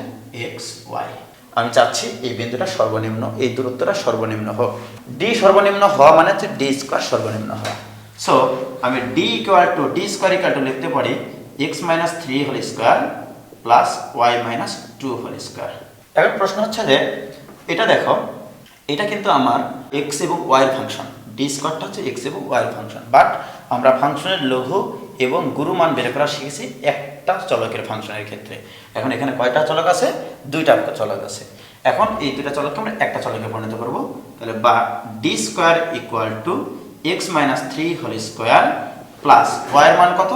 [SPEAKER 1] এক্স ওয়াই। আমি চাচ্ছি এই বিন্দুটা সর্বনিম্ন, এই দূরত্বটা সর্বনিম্ন হোক। ডি সর্বনিম্ন হওয়া মানে হচ্ছে ডি স্কোয়ার সর্বনিম্ন হওয়া। সো আমি ডি স্কোয়ার ইকুয়াল টু লিখতে পারি x minus 3 whole square plus y minus 2 whole square. এখন প্রশ্ন হচ্ছে যে এটা দেখো, এটা কিন্তু আমার এক্স এবং ওয়াইয়ের ফাংশন, ডি স্কোয়ারটা হচ্ছে এক্স এবং ওয়াইয়ের ফাংশন, বাট আমরা ফাংশনের লঘু এবং গুরু মান বের করা শিখেছি একটা চলকের ফাংশনের ক্ষেত্রে। এখন এখানে কয়টা চলক আছে? দুইটা চলক আছে। এখন এই দুইটা চলককে আমরা একটা চলকে পরিণত করব। তাহলে বা d square equal to x minus 3 whole square plus ওয়াইয়ের মান কত?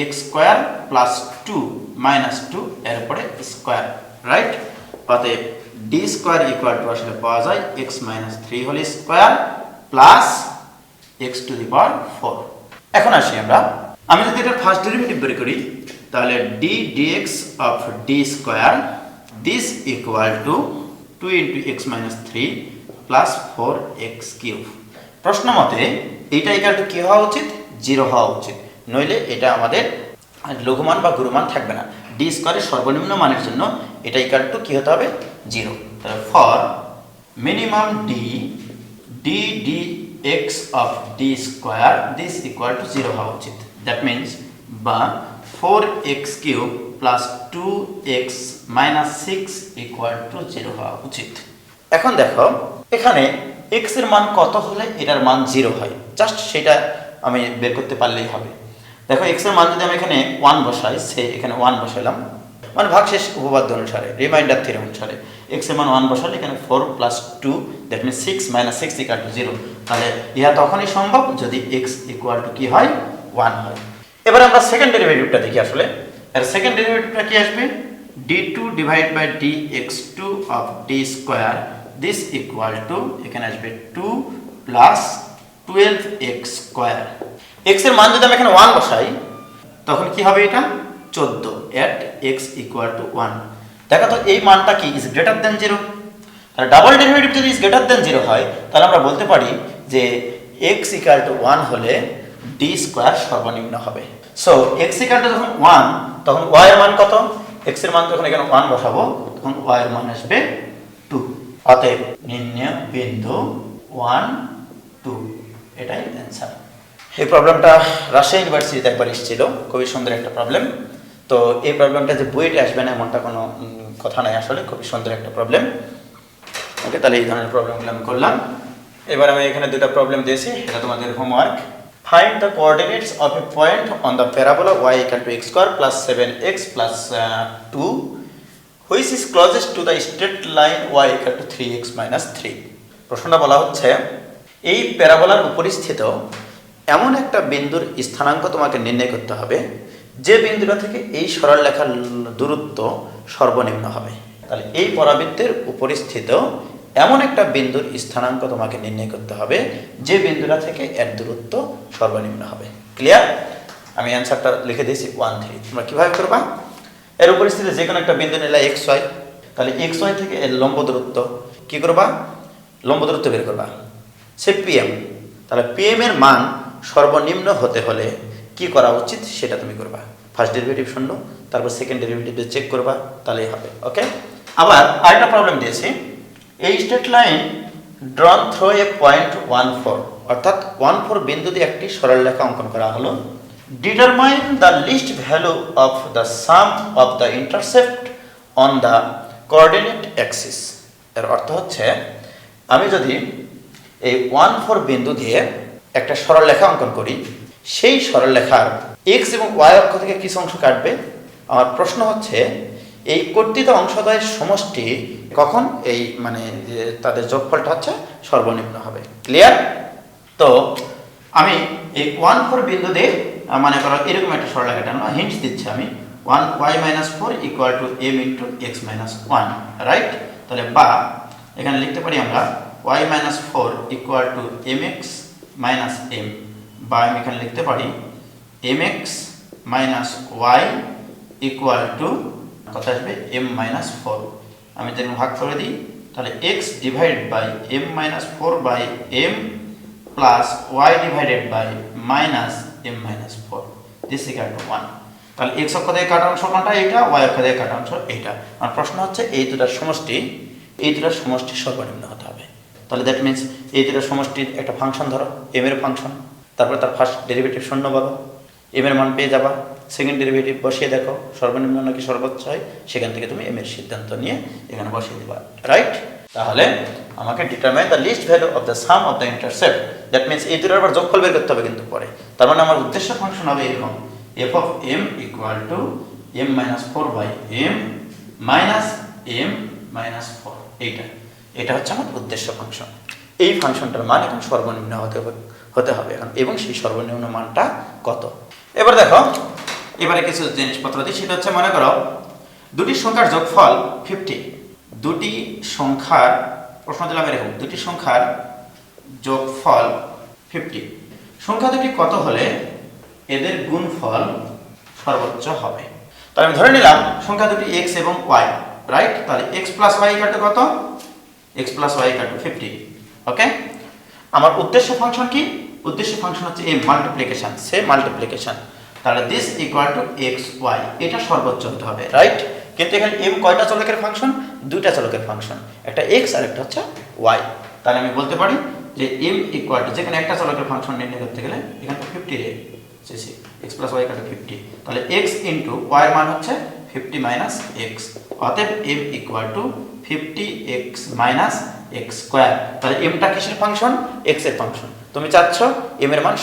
[SPEAKER 1] এক্স স্কোয়ার প্লাস 2 মাইনাস 2 এর উপরে স্কোয়ার, রাইট? অতএব ডি স্কোয়ার ইকুয়াল টু আসলে পাওয়া যায় x minus 3 whole square plus x to the power 4। এখন আসি আমি যদি এটার ফার্স্ট ডেরিভেটিভ বের করি, তাহলে d d x of d square this equal to 2 into x minus 3 plus 4x cube. প্রশ্ন মতে এইটা ইকুয়াল টু কি হওয়া উচিত? 0 হওয়া উচিত, নইলে এটা আমাদের লঘুমান বা গুরুমান থাকবে না। ডি স্কোয়ারের সর্বনিম্ন মানের জন্য এটা ইকুয়াল টু কি হতে হবে? 0। তাহলে for minimum D D D x of d square this equal to 0 হওয়া উচিত। দ্যাট মিনস বা 4x cube plus 2x minus 6 equal to 0 হওয়া উচিত। এখন দেখো এখানে x এর মান কত হলে এটার মান 0 হয়, জাস্ট সেটা আমি বের করতে পারলেই হবে। দেখো x এর মান যদি আমি এখানে 1 বসাই, সে এখানে 1 বসাইলাম, মানে ভাগশেষ উপপাদ্য অনুসারে, রিমাইন্ডার থিওরেম অনুসারে x এর মান 1 বসালে এখানে 4 plus 2 that means 6 minus 6 equal to 0। তাহলে ইহা তখনই সম্ভব যদি x ইকুয়াল টু কি হয়? 1 হয়। এবার আমরা সেকেন্ড ডেরিভেটিভটা দেখি। আসলে এর সেকেন্ড ডেরিভেটিভটা কি আসবে? d2 ডিভাইড বাই dx2 অফ d square this equal to এখানে আসবে 2 প্লাস 12x স্কয়ার। x এর মান যদি আমি এখানে 1 বসাই তখন কি হবে? এটা 14 at x ইকুয়াল টু 1। দেখো তো এই মানটা কি ইজ গ্রেটার দ্যান 0। তাহলে ডাবল ডেরিভেটিভ যদি ইজ গ্রেটার দ্যান 0 হয়, তাহলে আমরা বলতে পারি যে x ইকুয়াল টু 1 হলে d স্কয়ার সর্বনিম্ন হবে। সো x ইকুয়াল টু যখন 1 তখন y এর মান কত? x এর মান যখন এখানে 1 বসাবো তখন y এর মান আসবে 2। অতএব নির্ণয় বিন্দু 1 2, এটাই অ্যানসার। এই প্রবলেমটা রাজশাহী ইউনিভার্সিটিতে একবার এসেছিল, খুবই সুন্দর একটা প্রবলেম। তো এই প্রবলেমটা যে বইতে আসবে না এমনটা কোনো কথা নাই, আসলে খুবই সুন্দর একটা প্রবলেম। ওকে, তাহলে এই ধরনের প্রবলেমগুলো আমি করলাম। এবার আমি এখানে দুটো প্রবলেম দিয়েছি, এটা তোমাদের homework. Find the coordinates of A point on the parabola y equal to x square plus 7x plus 2 which is closest to the straight line y equal to 3x minus 3। প্রশ্নটা বলা হচ্ছে এই প্যারাবোলার উপরিস্থিত এমন একটা বিন্দুর স্থানাঙ্ক তোমাকে নির্ণয় করতে হবে যে বিন্দুটা থেকে এই সরলরেখার দূরত্ব সর্বনিম্ন হবে। তাহলে এই পরাবৃত্তের উপরিস্থিত এমন একটা বিন্দুর স্থানাঙ্ক তোমাকে নির্ণয় করতে হবে যে বিন্দুটা থেকে এর দূরত্ব সর্বনিম্ন হবে। ক্লিয়ার? আমি অ্যান্সারটা লিখে দিয়েছি 1 3। তোমরা কীভাবে করবা? এর উপরিস্থিতি যে কোনো একটা বিন্দু নিলে xy, তাহলে xy থেকে এর লম্ব দূরত্ব কী করবা? লম্ব দূরত্ব বের করবা, সে pm। তাহলে pm এর মান সর্বনিম্ন হতে হলে কি করা উচিত সেটা তুমি করবা। ফার্স্ট ডেরিভেটিভ শূন্য, তারপর সেকেন্ড ডেরিভেটিভ চেক করবা, তাহলেই হবে। ওকে, আবার আরেকটা প্রবলেম দিয়েছি। এই স্ট্রেট লাইন ড্রন থ্রো এ পয়েন্ট 14, অর্থাৎ 14 বিন্দু দিয়ে একটি সরলরেখা অঙ্কন করা হলো। Determine the least value of the sum of the intercept on the coordinate axis. এর অর্থ হচ্ছে আমি যদি এই 14 বিন্দু দিয়ে একটা সরলরেখা অঙ্কন করি, সেই সরলরেখার x এবং y অক্ষ থেকে কিছু অংশ কাটবে। আমার প্রশ্ন হচ্ছে এই কর্তৃত অংশদ্বয়ের সমষ্টি কখন এই মানে তাদের যোগফলটা হচ্ছে সর্বনিম্ন হবে। ক্লিয়ার? তো আমি এই 14 বিন্দু দিয়ে মানে করো এরকম একটা সরলরেখা টানলাম। হিন্টস দিচ্ছি আমি 1y minus 4 equal to m into x minus 1, right? তাহলে বা এখানে লিখতে পারি আমরা y minus 4 equal to mx minus m, বা আমি এখানে লিখতে পারি mx minus y equal to কত আসবে m মাইনাস 4। আমি যদি ভাগ করে দিই তাহলে x divided by m minus 4 by m plus y divided by minus m minus 4 this equal to 1। তাহলে x অক্ষ দিয়ে কাটা অংশ কোনটা? এটা। y অক্ষ দিয়ে কাটা অংশ এটা। আর প্রশ্ন হচ্ছে এই দুটার সমষ্টি সর্বনিম্ন হতে হবে। তাহলে দ্যাট মিন্স এই দুটার সমষ্টির একটা ফাংশন ধরো, m এর ফাংশন, তারপরে তার ফার্স্ট ডেরিভেটিভ শূন্য পাবো, m এর মান পেয়ে যাবা, সেকেন্ড ডেরিভেটিভ বসিয়ে দেখো সর্বনিম্ন নাকি সর্বোচ্চ হয়, সেখান থেকে তুমি m এর সিদ্ধান্ত নিয়ে এখানে বসিয়ে দিবা, রাইট? তাহলে আমাকে determine the least value of the sum of the intercept, that means এই দুটোর আবার যোগফল বের করতে হবে কিন্তু পরে। তার মানে আমার উদ্দেশ্য ফাংশন হবে এরকম f of m equal to m minus 4 by m minus m minus 4। এটা হচ্ছে আমার উদ্দেশ্য ফাংশন। এই ফাংশনটার মান এখন সর্বনিম্ন হতে হবে এখন, এবং সেই সর্বনিম্ন মানটা কত? এবার দেখো, এবারে কিছু জিনিসপত্র দিই। সেটা হচ্ছে মনে করো দুটি সংখ্যার যোগফল 50। দুটি সংখ্যার, প্রশ্ন দিলাম এরকম, দুটি সংখ্যার যোগফল 50। সংখ্যা দুটি কত হলে এদের গুণফল সর্বোচ্চ হবে? তাহলে আমি ধরে নিলাম সংখ্যা দুটি x এবং y, রাইট? তাহলে x plus y equal to কত? x plus y equal to 50। ওকে, আমার উদ্দেশ্য ফাংশন কি? উদ্দেশ্য ফাংশন হচ্ছে m মাল্টিপ্লিকেশন, মাল্টিপ্লিকেশন। তাহলে this equal two x y, এটা সর্বোচ্চ হতে হবে, রাইট? কিন্তু এখানে m কয়টা চলকের ফাংশন? দুইটা চলকের ফাংশন, একটা x আর একটা হচ্ছে y। তাহলে আমি বলতে পারি যে m ইকুয়াল টু, যেখানে একটা চলকের ফাংশন নির্ণয় করতে গেলে এখানে তো 50 রে x plus y equal to 50, তাহলে x ইনটু y এর মান হচ্ছে 50 মাইনাস x, অতএব m equal two 50x minus x square. তাহলে m টা কিসের ফাংশন? x এর ফাংশন। তুমি চাচ্ছ m এর মান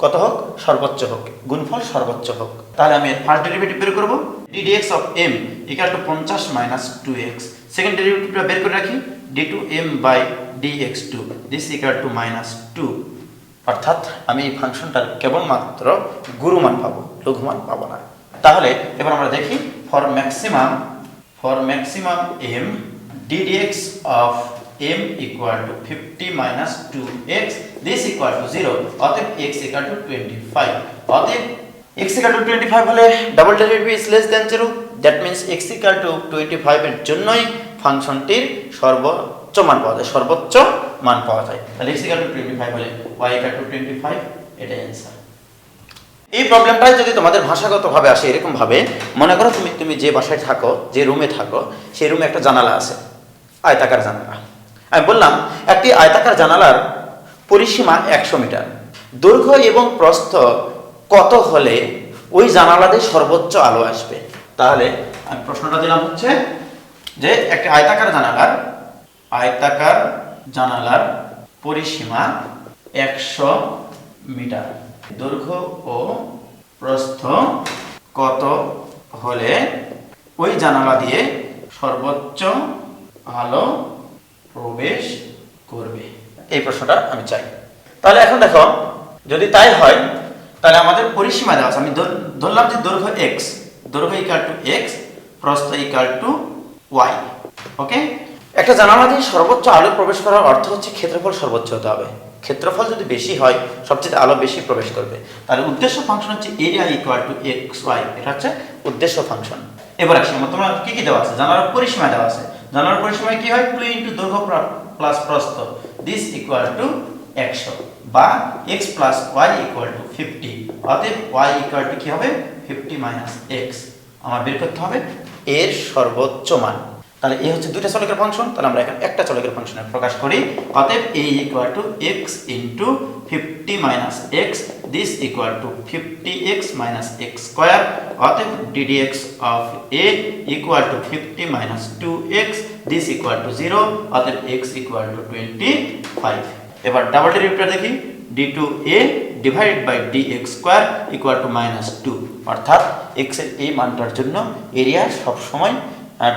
[SPEAKER 1] কত হোক? সর্বোচ্চ হোক, গুণফল সর্বোচ্চ হোক। তাহলে আমি ফার্স্ট ডেরিভেটিভ বের করব, ddx of m equal to 50 minus 2x। Second ডেরিভেটিভটা বের করে রাখি, d2m by dx2 this equal to minus 2। অর্থাৎ আমি এই ফাংশনটার কেবলমাত্র গুরুমান পাবো, লঘুমান পাবো না। তাহলে এবার আমরা দেখি for maximum m ddx of m equal to 50 minus 2x this equal to 0, অতএব x ইকুয়াল টু 25। অতএব x ইকুয়াল টু 25 হলে double derivative is less than 0, that means x equal two 25 এর জন্যই ফাংশনটির সর্বোচ্চ মান পাওয়া যায়, সর্বোচ্চ মান পাওয়া যায়। তাহলে x ইকুয়াল টু 25 হলে y ইকুয়াল টু 25, এটাই অ্যানসার। এই প্রবলেমটাই যদি তোমাদের ভাষাগতভাবে আসে এরকম ভাবে, মনে করো তুমি যে বাসায় থাকো, যে রুমে থাকো, সেই রুমে একটা জানালা আছে, আয়তাকার জানালা। আমি বললাম একটি আয়তাকার জানালার পরিসীমা 100 মিটার, দৈর্ঘ্য এবং প্রস্থ কত হলে ওই জানালাতে সর্বোচ্চ আলো আসবে? তাহলে আমি প্রশ্নটা দিলাম হচ্ছে যে একটি আয়তাকার জানালার পরিসীমা 100 মিটার, দৈর্ঘ্য ও প্রস্থ কত হলে ওই জানালা দিয়ে সর্বোচ্চ আলো প্রবেশ করবে? এই প্রশ্নটা আমি চাই। তাহলে এখন দেখো, যদি তাই হয় তাহলে আমাদের পরিসীমা দেওয়া আছে। আমি ধরলাম যে দৈর্ঘ্য x, দৈর্ঘ্য ইকুয়াল টু x, প্রস্থ ইকুয়াল টু y। ওকে, একটা জানালা দিয়ে সর্বোচ্চ আলো প্রবেশ করার অর্থ হচ্ছে ক্ষেত্রফল সর্বোচ্চ হতে হবে। ক্ষেত্রফল যদি বেশি হয় সবচেয়ে আলো বেশি প্রবেশ করবে। তাহলে উদ্দেশ্য ফাংশন হচ্ছে এরিয়া ইকুয়াল টু xy, এটা হচ্ছে উদ্দেশ্য ফাংশন। এবার আসি তোমার কি কি দেওয়া আছে? জানালার পরিসীমা দেওয়া আছে। জানালার পরিসীমা কি হয়? 2 ইনটু দৈর্ঘ্য প্লাস প্রস্থ দিস ইকুয়াল টু 100, বা x plus y equal to 50। অতএব y ইকুয়াল টু কি হবে? 50 মাইনাস x। আমার বের করতে হবে এর সর্বোচ্চ মান। তাহলে এই হচ্ছে দুইটা চলকের ফাংশন, তাহলে আমরা এখন একটা চলকের ফাংশনে প্রকাশ করি। অতএব a equal two x into 50 minus x this equal two 50x minus x square. অতএব ddx of a equal to 50 minus 2x this equal to 0, অতএব x ইকুয়াল টু 25। এবার ডাবল ডেরিভেটিভটা দেখি, d2a divided by dx square equal to minus 2। অর্থাৎ x এর এই মানটার জন্য area সব সময়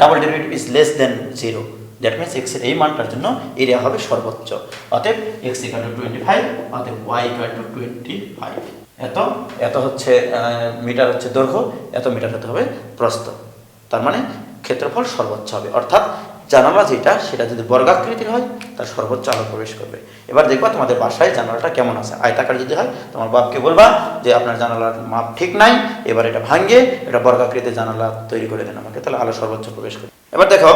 [SPEAKER 1] double derivative is less than 0, that means x এর এই মানটার জন্য এরিয়া হবে সর্বোচ্চ। অতএব x ইকুয়াল টু 25, অতএব y ইকুয়াল টু 25। এত হচ্ছে মিটার হচ্ছে দৈর্ঘ্য, এত মিটার হতে হবে প্রস্থ। তার মানে ক্ষেত্রফল সর্বোচ্চ হবে। অর্থাৎ জানালা যেটা সেটা যদি বর্গাকৃতির হয় তার সর্বোচ্চ আলো প্রবেশ করবে। এবার দেখবা তোমাদের বাসায় জানালাটা কেমন আছে, আয়তাকার যদি হয় তোমার বাপকে বলবা যে আপনার জানালার মাপ ঠিক নাই, এবার এটা ভাঙিয়ে এটা বর্গাকৃতির জানালা তৈরি করে দেন আমাকে, তাহলে আলো সর্বোচ্চ প্রবেশ করবে। এবার দেখো,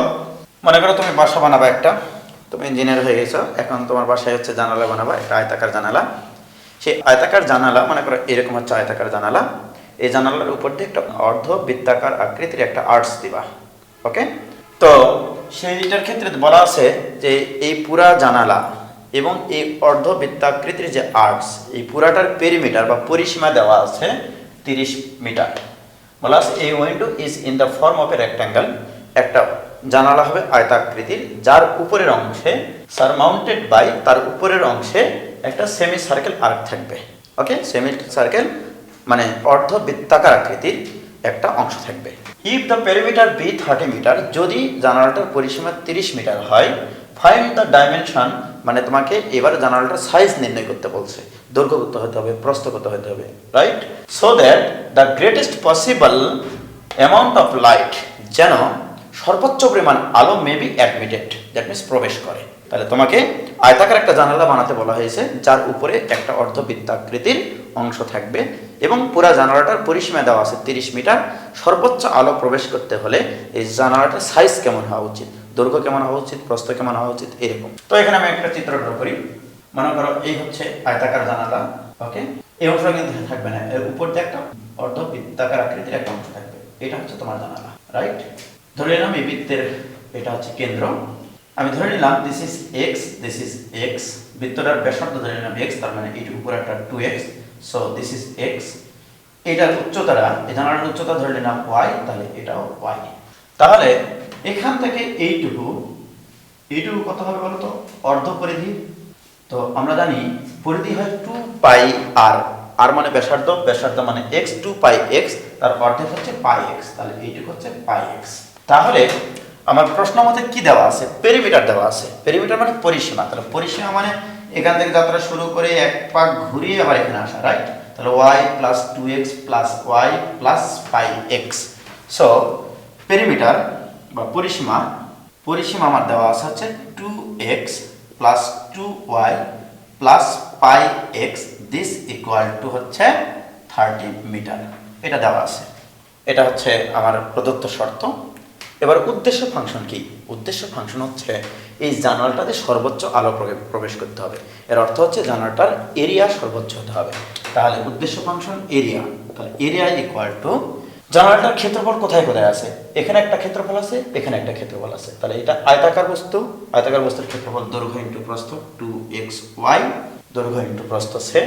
[SPEAKER 1] মনে করো তুমি বাসা বানাবা একটা, তুমি ইঞ্জিনিয়ার হয়ে গেছো, এখন তোমার বাসায় হচ্ছে জানালা বানাবা, একটা আয়তাকার জানালা। সেই আয়তাকার জানালা মনে করো এরকম হচ্ছে আয়তাকার জানালা, এই জানালার উপর দিয়ে একটা অর্ধ বৃত্তাকার আকৃতির একটা আর্টস দিবা। ওকে, তো সেইটার ক্ষেত্রে বলা আছে যে এই পুরা জানালা এবং এই অর্ধ বৃত্তাকৃতির যে আর্টস, এই পুরাটার পেরিমিটার বা পরিসীমা দেওয়া আছে 30 মিটার। বলা আছে এই window is in the form of A rectangle, একটা জানালা হবে আয়তাকৃতির, যার উপরের অংশে সারমাউন্টেড বাই, তার উপরের অংশে একটা সেমি সার্কেল আর্ক থাকবে। ওকে, সেমি সার্কেল মানে অর্ধ বৃত্তাকার আকৃতির একটা অংশ থাকবে। If the perimeter be 30 metre, যদি জানালাটার পরিসীমা 30 মিটার হয়, ফাইন্ড দ্য ডাইমেনশন, মানে তোমাকে এবার জানালাটার সাইজ নির্ণয় করতে বলছে, দৈর্ঘ্য কত হতে হবে, প্রস্থ কত হতে হবে, right? So that the greatest possible amount of light, যেন সর্বোচ্চ পরিমাণ আলো may be admitted, that means প্রবেশ করে। তাহলে তোমাকে আয়তাকার একটা জানালা বানাতে বলা হয়েছে, যার উপরে একটা অর্ধবৃত্তাকৃতির অংশ থাকবে এবং পুরা জানালাটার পরিসীমা দেওয়া আছে 30 মিটার। সর্বোচ্চ আলো প্রবেশ করতে হলে এই জানালাটার সাইজ কেমন হওয়া উচিত, দৈর্ঘ্য কেমন হওয়া উচিত, প্রস্থ কেমন হওয়া উচিত, এরকম। তো এখানে আমি একটা চিত্র ড্র করি। মনে করো এই হচ্ছে আয়তাকার জানালা। ওকে, এই অংশ কিন্তু থাকবে না, এর উপর দিয়ে একটা অর্ধবৃত্তাকার আকৃতির একটা অংশ থাকবে, এটা হচ্ছে তোমার জানালা, রাইট? ধরে নিলাম এই বৃত্তের এটা হচ্ছে কেন্দ্র, আমি ধরে নিলাম this is x, this is x, বৃত্তটার ব্যাসার্ধ ধরে নিলাম এক্স, তার মানে এইটুকু উপরে একটা 2x, so this is x. এটার উচ্চতাটা, এই জানালার উচ্চতা ধরে নিলাম ওয়াই, তাহলে এটাও ওয়াই। তাহলে এখান থেকে এইটুকু কত হবে বলো তো, অর্ধ পরিধি। তো আমরা জানি পরিধি হয় 2 পাই আর, আর মানে ব্যাসার্ধ, ব্যাসার্ধ মানে x, 2 পাই x, তার অর্ধেক হচ্ছে পাই x, তাহলে এইটুকু হচ্ছে পাই x। তাহলে আমার প্রশ্ন মতে কি দেওয়া আছে, পেরিমিটার দেওয়া আছে। পেরিমিটার মানে পরিসীমা, তাহলে পরিসীমা মানে এখান থেকে যাত্রা শুরু করে এক পাক ঘুরিয়ে আবার এখানে আসা, রাইট? তাহলে y plus 2x plus y plus পাই x। সো পেরিমিটার বা পরিসীমা, পরিসীমা আমার দেওয়া আছে হচ্ছে 2x plus 2y plus pi x, this equal to হচ্ছে 30 মিটার। এটা দেওয়া আছে, এটা হচ্ছে আমার প্রদত্ত শর্ত। এবার উদ্দেশ্য ফাংশন কি? উদ্দেশ্য ফাংশন হচ্ছে এই জানালাটাতে সর্বোচ্চ আলো প্রবেশ করতে হবে, এর অর্থ হচ্ছে জানালাটার এরিয়া সর্বোচ্চ হতে হবে। তাহলে উদ্দেশ্য ফাংশন এরিয়া, তাহলে এরিয়া ইকুয়াল টু জানালাটার ক্ষেত্রফল কোথায় কোথায় আছে, এখানে একটা ক্ষেত্রফল আছে, এখানে একটা ক্ষেত্রফল আছে, তাহলে এটা আয়তাকার বস্তু, আয়তাকার বস্তুর ক্ষেত্রফল দৈর্ঘ্য ইন্টু প্রস্থ 2xy, দৈর্ঘ্য ইন্টু প্রস্থ সে।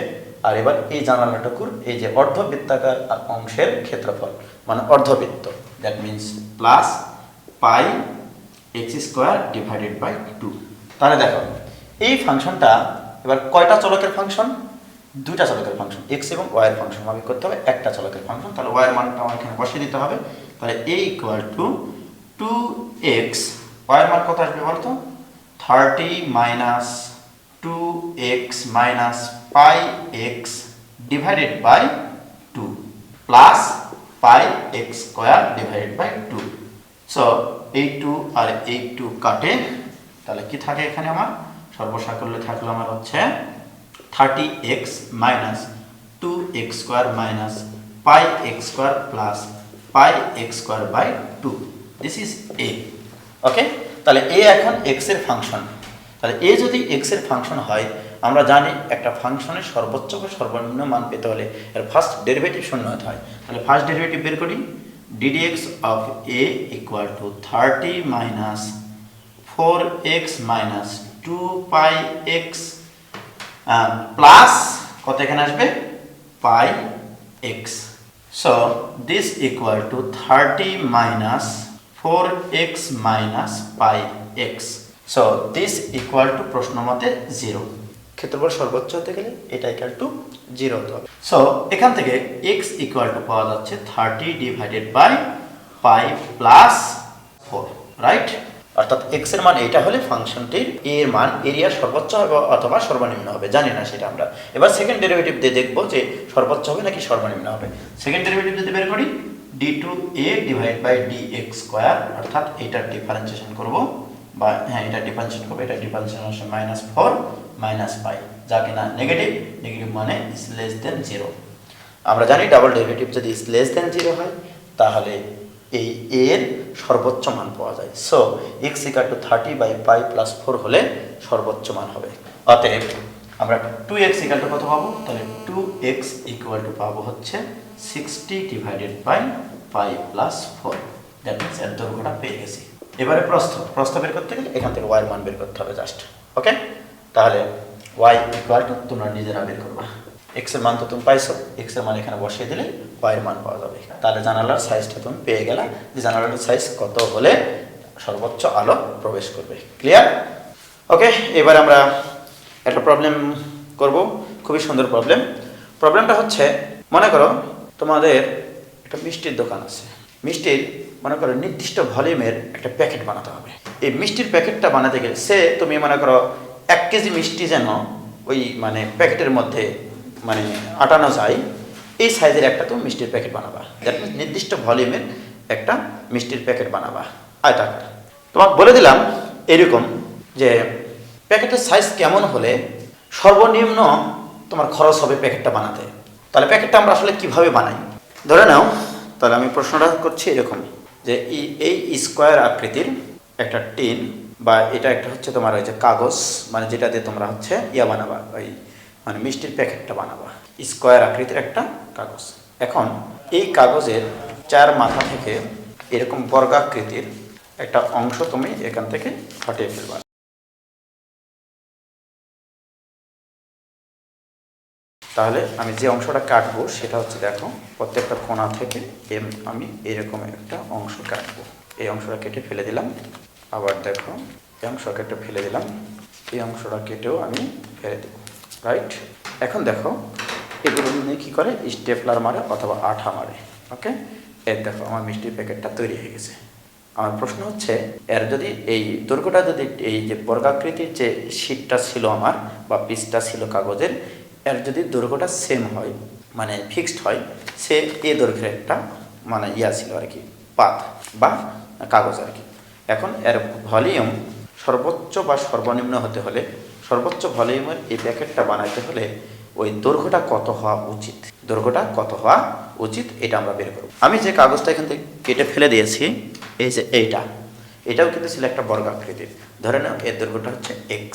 [SPEAKER 1] আর এবার এই জানালাটুকুর এই যে অর্ধবৃত্তাকার অংশের ক্ষেত্রফল মানে অর্ধবৃত্ত, that means plus pi x square divided by 2। তাহলে দেখো এই ফাংশনটা এবার কয়টা চলকের ফাংশন, দুইটা চলকের ফাংশন, এক্স এবং ওয়াই এর ফাংশন ভাবে করতে হবে, একটা চলকের ফাংশন। তাহলে ওয়াই এর মানটা আমার এখানে বসিয়ে দিতে হবে। তাহলে a equal two 2x, Y এর মান কত আসবে বলতো, 30 minus 2x minus pi x divided by 2 plus pi x square divided by 2। So এই 2 আর এই 2 কাটে, তাহলে কি থাকে এখানে আমার সর্বসাকল্যে থাকলো আমার হচ্ছে 30x minus 2x square minus pi x square plus pi x square by 2, this is a। Okay, তাহলে a এখন x এর ফাংশন। তাহলে a যদি x এর ফাংশন হয়, আমরা জানি একটা ফাংশনের সর্বোচ্চ বা সর্বনিম্ন মান পেতে হলে এর ফার্স্ট ডেরিভেটিভ শূন্য হতে হয়। তাহলে ফার্স্ট ডেরিভেটিভ বের করি, ddx of a equal two 30 minus 4x minus 2 pi x plus কত এখানে আসবে পাই x। So this equal two 30 minus 4x minus pi x। So this equal two প্রশ্ন মতে 0। ক্ষেত্রফল সর্বোচ্চ হতে গেলে এটা ইকুয়াল টু 0 হতে হবে। সো এখান থেকে x ইকুয়াল টু পাওয়া যাচ্ছে 30 divided by pi plus 4, right? অর্থাৎ x এর মান এটা হলে ফাংশনটির a এর মান এরিয়া সর্বোচ্চ হবে অথবা সর্বনিম্ন হবে, জানি না সেটা আমরা। এবার সেকেন্ড ডেরিভেটিভ দিয়ে দেখব যে সর্বোচ্চ হবে নাকি সর্বনিম্ন হবে। সেকেন্ড ডেরিভেটিভ যদি বের করি d2a divide by dx square, অর্থাৎ এটার ডিফারেন্সিয়েশন করব বা হ্যাঁ এটা ডিফারেন্সিয়েট করবে, এটা ডিফারেন্সিয়েশন হচ্ছে -4 -π, যা কিনা নেগেটিভ, নেগেটিভ মানে ইজ লেস দেন 0। আমরা জানি ডাবল ডেরিভেটিভ যদি ইজ লেস দেন 0 হয় তাহলে এই a এর সর্বোচ্চ মান পাওয়া যায়। সো x = 30/π+4 হলে সর্বোচ্চ মান হবে। অতএব আমরা 2x = কত পাবো? তাহলে 2x = পাবো হচ্ছে 60/π+4। দ্যাট মিন্স এর দৈর্ঘ্যটা পেয়ে গেছি। এবারে প্রস্থ বের করতে গেলে এখান থেকে y এর মান বের করতে হবে জাস্ট। ওকে, তাহলে y = তোমরা নিজেরা বের করবা। x এর মান তো তুমি পাইছো, x এর মান এখানে বসিয়ে দিলে y এর মান পাওয়া যাবে। তাহলে জানালার সাইজটা তুমি পেয়ে গেলা যে জানালার সাইজ কত হলে সর্বোচ্চ আলো প্রবেশ করবে। ক্লিয়ার? ওকে, এবার আমরা একটা প্রবলেম করব, খুবই সুন্দর প্রবলেম। প্রবলেমটা হচ্ছে, মনে করো তোমাদের একটা মিষ্টির দোকান আছে। মিষ্টির মনে করো নির্দিষ্ট ভলিউমের একটা প্যাকেট বানাতে হবে। এই মিষ্টির প্যাকেটটা বানাতে গেলে তুমি মনে করো 1 কেজি মিষ্টি যেন ওই মানে প্যাকেটের মধ্যে মানে আটানো যায়, এই সাইজের একটা তুমি মিষ্টির প্যাকেট বানাবা। দ্যাট মিনস নির্দিষ্ট ভলিউমের একটা মিষ্টির প্যাকেট বানাবা আয়তাকার। তোমাকে বলে দিলাম এরকম যে প্যাকেটের সাইজ কেমন হলে সর্বনিম্ন তোমার খরচ হবে প্যাকেটটা বানাতে। তাহলে প্যাকেটটা আমরা আসলে কিভাবে বানাই? ধরে নাও, তাহলে আমি প্রশ্নটা করছি এরকম যে এই স্কোয়ার আকৃতির একটা টিন বা এটা একটা হচ্ছে তোমার ওই যে কাগজ, মানে যেটা দিয়ে তোমরা হচ্ছে বানাবা, ওই মানে মিষ্টির প্যাকেটটা বানাবা, স্কোয়ার আকৃতির একটা কাগজ। এখন এই কাগজের 4 মাথা থেকে এরকম বর্গাকৃতির একটা অংশ তুমি এখান থেকে হটিয়ে ফেলবা। তাহলে আমি যে অংশটা কাটবো সেটা হচ্ছে, দেখো প্রত্যেকটা কোণা থেকে আমি এরকম একটা অংশ কাটবো। এই অংশটা কেটে ফেলে দিলাম, আবার দেখো এই অংশটা কেটে ফেলে দিলাম, এই অংশটা কেটেও আমি ফেলে দেবো। রাইট? এখন দেখো এগুলো নিয়ে কী করে, স্টেপলার মারে অথবা আঠা মারে। ওকে, এর দেখো আমার মিষ্টির প্যাকেটটা তৈরি হয়ে গেছে। আমার প্রশ্ন হচ্ছে, এর যদি এই দৈর্ঘ্যটা যদি এই যে বর্গাকৃতির যে শীটটা ছিল আমার বা পিসটা ছিল কাগজের, এর যদি দৈর্ঘ্যটা সেম হয় মানে ফিক্সড হয়, সে দৈর্ঘ্যের একটা মানে ছিল আর কি, পাত বা কাগজ আর কি। এখন এর ভলিউম সর্বোচ্চ বা সর্বনিম্ন হতে হলে, সর্বোচ্চ ভলিউমের এই প্যাকেটটা বানাইতে হলে ওই দৈর্ঘ্যটা কত হওয়া উচিত, দৈর্ঘ্যটা কত হওয়া উচিত এটা আমরা বের করব। আমি যে কাগজটা এখান থেকে কেটে ফেলে দিয়েছি, এই যে এটাও কিন্তু ছিল একটা বর্গাকৃতির। ধরে নাও এর দৈর্ঘ্যটা হচ্ছে x।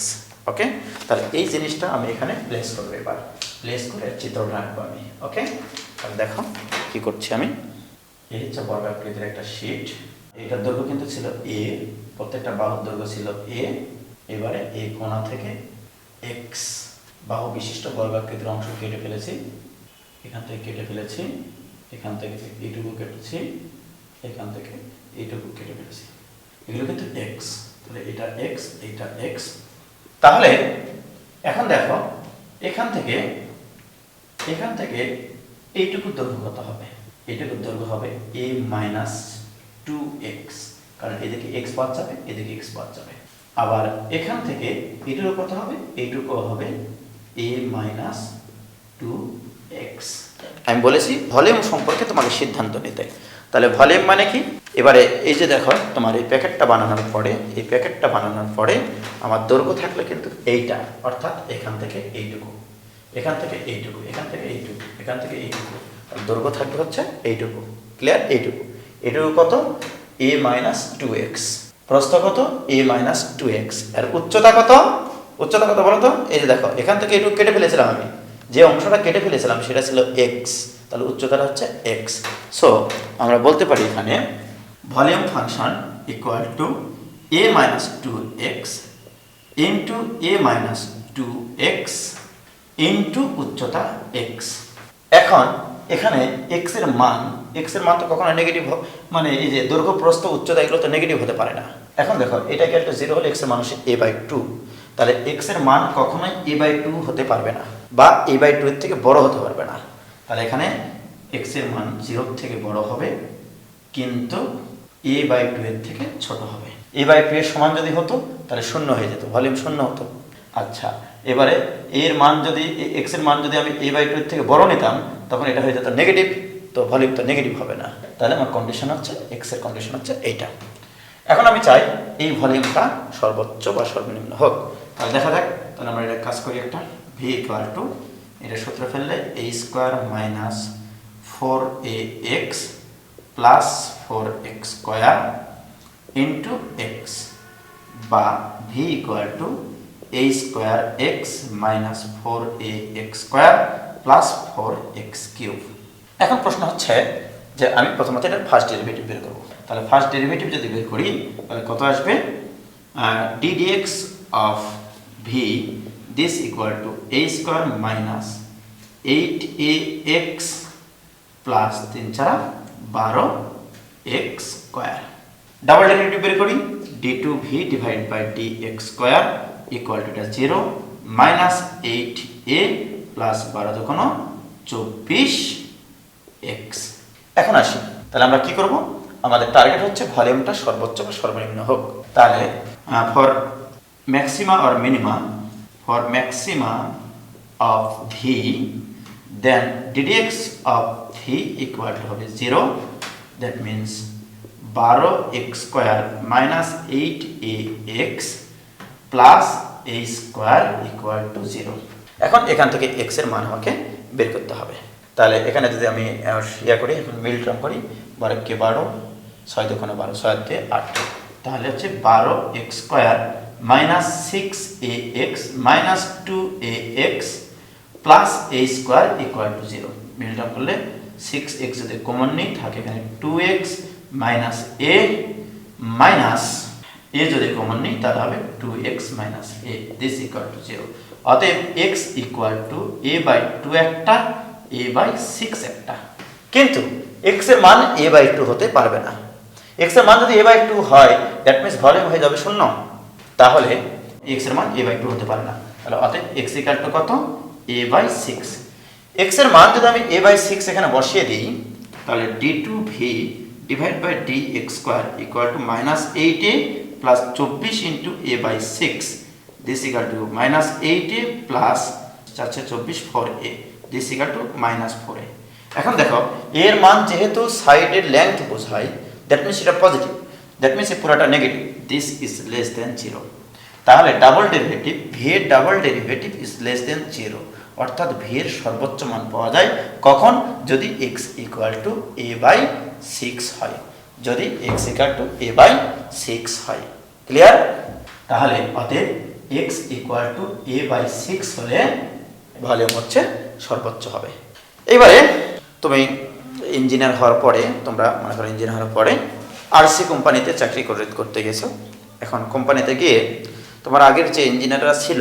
[SPEAKER 1] ওকে, তাহলে এই জিনিসটা আমি এখানে প্লেস করবো। এবার প্লেস করে চিত্রটা আঁকবো আমি। ওকে, তাহলে দেখো কি করছি আমি। এই হচ্ছে বর্গাকৃতির একটা শীট, এটার দৈর্ঘ্য কিন্তু ছিল a, প্রত্যেকটা বাহুর দৈর্ঘ্য ছিল a। এবারে এই কোণা থেকে x বাহু বিশিষ্ট বর্গাকৃতির অংশ কেটে ফেলেছি, এখান থেকে কেটে ফেলেছি, এখান থেকে এইটুকু কেটেছি, এখান থেকে এইটুকু কেটে ফেলেছি। এগুলো কিন্তু x, তাহলে এটা x, এটা x। তাহলে এখন দেখো এখান থেকে এইটুকু দৈর্ঘ্য কত হবে? এইটুকুর দৈর্ঘ্য হবে a - 2x, কারণ এদিকে x বাদ যাবে, এদিকে x বাদ যাবে। আবার এখান থেকে এইটুকু কত হবে? এইটুকু হবে a - 2x। আমি বলেছি ভলিউম সম্পর্কে তোমাকে সিদ্ধান্ত নিতে। তাহলে ভলিউম মানে কি? এবারে এই যে দেখো তোমার এই প্যাকেটটা বানানোর পরে আমার দৈর্ঘ্য থাকলে কিন্তু এইটা, অর্থাৎ এখান থেকে এইটুকু, এখান থেকে এইটুকু, এখান থেকে এইটুকু, এখান থেকে এইটুকু, দৈর্ঘ্য থাকবে হচ্ছে এইটুকু। ক্লিয়ার? এইটুকু কত? a - 2x। প্রস্থ কত? a - 2x। আর উচ্চতা কত বলো তো? এই যে দেখো এখান থেকে এইটুকু কেটে ফেলেছিলাম আমি, যে অংশটা কেটে ফেলেছিলাম সেটা ছিল x, তাহলে উচ্চতাটা হচ্ছে x। সো আমরা বলতে পারি এখানে volume function equal to a - 2x into a - 2x into উচ্চতা x। এখন এখানে x এর মান তো কখনো নেগেটিভ মানে এই যে দৈর্ঘ্য, প্রস্থ, উচ্চতা এগুলো তো নেগেটিভ হতে পারে না। এখন দেখো এটাকে একটা 0 হলে x এর মান হচ্ছে a/2, তাহলে x এর মান কখনোই a/2 হতে পারবে না বা a/2 এর থেকে বড় হতে পারবে না। তাহলে এখানে x এর মান 0 থেকে বড় হবে কিন্তু a/2 এর থেকে ছোট হবে। a/2 এর সমান যদি হতো তাহলে 0 হয়ে যেত, ভলিউম 0 হতো। আচ্ছা, এবারে এর মান যদি x এর মান যদি আমি a/2 এর থেকে বড় নিতাম তখন এটা হয়ে যেত নেগেটিভ, তো ভলিউম তো নেগেটিভ হবে না। তাহলে আমার কন্ডিশন হচ্ছে x এর কন্ডিশন হচ্ছে এইটা। এখন আমি চাই এই ভলিউমটা সর্বোচ্চ বা সর্বনিম্ন হোক। তাহলে দেখা যাক, তাহলে আমরা এটা কাজ করি একটা ভি ইকুয়াল টু, এটা সূত্র ফেললে a square minus 4ax plus 4x square into x, বা V equal to a square x minus 4ax square plus 4x cube. এখন প্রশ্ন হচ্ছে যে আমি প্রথমত এটার ফার্স্ট ডেরিভেটিভ বের করবো। তাহলে ফার্স্ট ডেরিভেটিভ যদি বের করি তাহলে কত আসবে, d dx of v this equal to a square minus 8ax plus 3 4 12x square. Double derivative বের করি, d2v divide by dx square equal to 0 minus 8a plus 12 দুগুণ 24x। এখন আসি, তাহলে আমরা কি করব, আমাদের টার্গেট হচ্ছে ভলিউমটা সর্বোচ্চ বা সর্বনিম্ন হোক। তাহলে for maxima or minima, for maxima of v then ddx of V equal to হবে 0, that means 12x square minus 8ax plus a square equal to 0। এখন এখান থেকে x এর মান আমাকে বের করতে হবে। তাহলে এখানে যদি আমি করি, এখন মিল টার্ম করি, 12 কে 12, 6 দুগুণ 12, 6 দিয়ে 8, তাহলে হচ্ছে 12x square minus 6ax minus 2ax plus a square equal to 0। মিল টার্ম করলে 6x যদি কমন নেই থাকে এখানে 2x minus a minus a যদি কমন নেই তাহলে হবে 2x minus a, this equal to 0। অতএব x equal to a by 2 একটা, a বাই 6 একটা। কিন্তু x এর মান a বাই 2 হতে পারবে না। x এর মান যদি a বাই 2 হয় দ্যাট মিন্স ভলিউম হয়ে যাবে 0, তাহলে x এর মান a বাই 2 হতে পারে না। তাহলে অতএব x ইকুয়াল টু কত, a বাই 6। x এর মান যদি আমি a বাই 6 এখানে বসিয়ে দিই তাহলে d2v divide by dx square equal to minus 8a plus 24 into a by 6, this equal to minus 8a plus 424 4a, this equal to minus 4a। এখন দেখো এর মান যেহেতু সাইডের লেংথ বোঝায় দ্যাট মিনস এটা পজিটিভ, দ্যাট মিনস এই পুরোটা negative, this is less than 0। তাহলে ডাবল ডেরিভেটিভ ভি এর double derivative is less than 0, অর্থাৎ ভি এর সর্বোচ্চ মান পাওয়া যায় কখন, যদি x equal to a by 6 হয়, যদি x equal to a by 6 হয়। ক্লিয়ার? তাহলে অতএব x equal to a by 6 হলে ভলিউম হচ্ছে সর্বোচ্চ হবে। এবারে তুমি ইঞ্জিনিয়ার হওয়ার পরে, তোমরা মনে করো ইঞ্জিনিয়ার হওয়ার পরে আরসি কোম্পানিতে চাকরি করতে গেছো। এখন কোম্পানিতে গিয়ে তোমার আগের যে ইঞ্জিনিয়াররা ছিল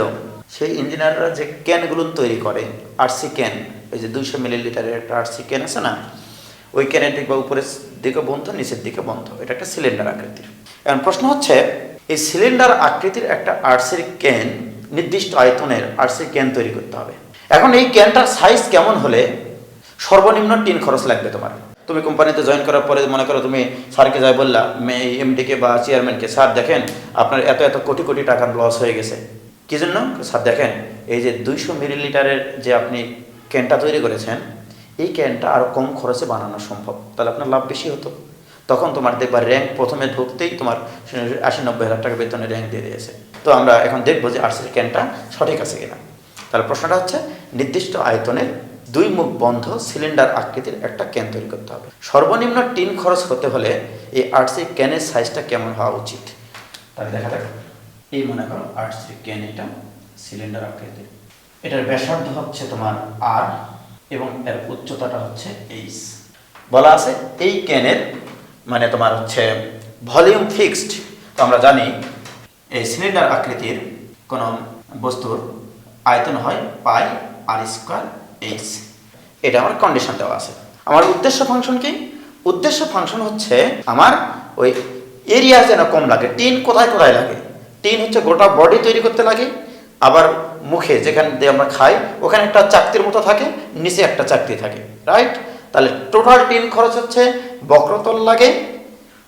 [SPEAKER 1] সেই ইঞ্জিনিয়াররা যে ক্যানগুলো তৈরি করে, আরসি ক্যান, এই যে 200 মিলিলিটারের একটা আরসি ক্যান আছে না, ওই ক্যানের দিকে উপরের দিকে বন্ধ, নিচের দিকে বন্ধ, এটা একটা সিলিন্ডার আকৃতির। এখন প্রশ্ন হচ্ছে এই সিলিন্ডার আকৃতির একটা আরসির ক্যান, নির্দিষ্ট আয়তনের আরসি ক্যান তৈরি করতে হবে। এখন এই ক্যানটার সাইজ কেমন হলে সর্বনিম্ন টিন খরচ লাগবে তোমার? তুমি কোম্পানিতে জয়েন করার পরে মনে করো তুমি স্যারকে যাই বললা, এমডিকে বা চেয়ারম্যানকে, স্যার দেখেন আপনার এত এত কোটি কোটি টাকার লস হয়ে গেছে, কি জন্য? স্যার দেখেন এই যে 200 মিলিলিটারের যে আপনি ক্যানটা তৈরি করেছেন, এই ক্যানটা আরও কম খরচে বানানো সম্ভব, তাহলে আপনার লাভ বেশি হতো। তখন তোমার দেখবার র্যাঙ্ক প্রথমে ঢুকতেই তোমার 80-90 হাজার টাকা বেতনের র্যাঙ্ক দিয়ে দিয়েছে। তো আমরা এখন দেখবো যে আরসির ক্যানটা সঠিক আছে কিনা। তাহলে প্রশ্নটা হচ্ছে নির্দিষ্ট আয়তনের 2 মুখ বন্ধ সিলিন্ডার আকৃতির একটা ক্যান তৈরি করতে হবে। সর্বনিম্ন টিন খরচ হতে হলে এই আরসি ক্যানের সাইজটা কেমন হওয়া উচিত? তাহলে দেখা যাক, এই মনে করো আরসি ক্যান, এটা সিলিন্ডার আকৃতির, এটার ব্যাসার্ধ হচ্ছে তোমার আর এবং এর উচ্চতাটা হচ্ছে এইচ। বলা আছে এই ক্যানের মানে তোমার হচ্ছে ভলিউম ফিক্সড। তো আমরা জানি এই সিলিন্ডার আকৃতির কোন বস্তুর আয়তন হয় পাই আর স্কোয়ার এইচ। এটা আমার কন্ডিশন দেওয়া আছে। আমার উদ্দেশ্য ফাংশন কি? উদ্দেশ্য ফাংশন হচ্ছে আমার ওই এরিয়া যেন কম লাগে। টিন কোথায় কোথায় লাগে? টিন হচ্ছে গোটা বডি তৈরি করতে লাগে, আবার মুখে যেখানে দিয়ে আমরা খাই ওখানে একটা চাকতির মতো থাকে, নিচে একটা চাকতি থাকে, রাইট? তাহলে টোটাল টিন খরচ হচ্ছে বক্রতল লাগে,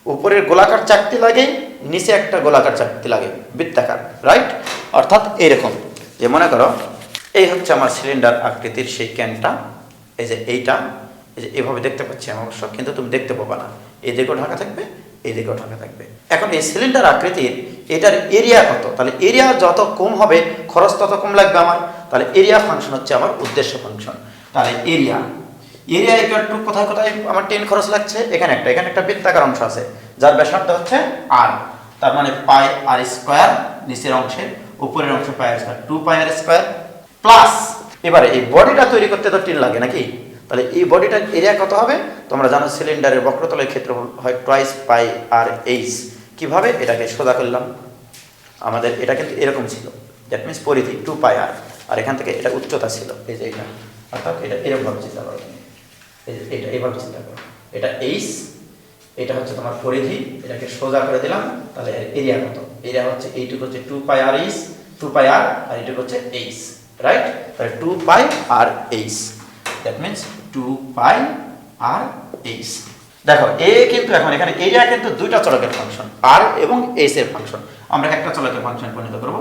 [SPEAKER 1] উপরের গোলাকার চাকতি লাগে, নিচে একটা গোলাকার চাকতি লাগে বৃত্তাকার, রাইট? অর্থাৎ এইরকম যে মনে করো এই হচ্ছে আমার সিলিন্ডার আকৃতির সেই ক্যানটা, এই যে এইটা, এই যে এভাবে দেখতে পাচ্ছি আমি অবশ্য, কিন্তু তুমি দেখতে পাবা না, এই দিকেও ঢাকা থাকবে এই দিকেও ঢাকা থাকবে। এখন এই সিলিন্ডার আকৃতির এটার এরিয়া কত, তাহলে এরিয়া যত কম হবে খরচ তত কম লাগবে আমার। তাহলে এরিয়া ফাংশন হচ্ছে আমার উদ্দেশ্য ফাংশন। তাহলে এরিয়া ইকুয়াল টু কোথায় কোথায় আমার 10 খরচ লাগছে, এখানে একটা বৃত্তাকার অংশ আছে যার ব্যাসার্ধ হচ্ছে r, তার মানে পাই r স্কয়ার নিচের অংশে, উপরের অংশে পাই r স্কয়ার 2 পাই r স্কয়ার প্লাস, এবারে এই বডিটা তৈরি করতে তো 10 লাগে নাকি, তাহলে এই বডিটার এরিয়া কত হবে, তোমরা জানো সিলিন্ডারের বক্রতলের ক্ষেত্রফল হয় টুয়াইস পাই আর এইচ। কিভাবে এটাকে সোজা করলাম, আমাদের এটা কিন্তু এরকম ছিল, দ্যাট মিন্স পরিধি 2 পাই আর, আর এখান থেকে এটা উচ্চতা ছিল এই যে এটা, অর্থাৎ এটা এরকম ভাবে চিন্তা করো, এটা এইভাবে চিন্তা করো, এটা এইচ, এটা হচ্ছে তোমার পরিধি, এটাকে সোজা করে দিলাম, তাহলে এরিয়া কত, এরিয়া হচ্ছে এইটুকু হচ্ছে 2 পাই আর এইচ, 2 পাই আর, আর এইটুকু হচ্ছে এইচ, রাইট, তাহলে 2 pi R H, that means 2 pi R H. দেখো এ কিন্তু এখন এখানে এরিয়া কিন্তু দুইটা চলকের ফাংশন, আর এবং এইচ এর ফাংশন, আমরা একটা চলকের ফাংশন পরিণত করব,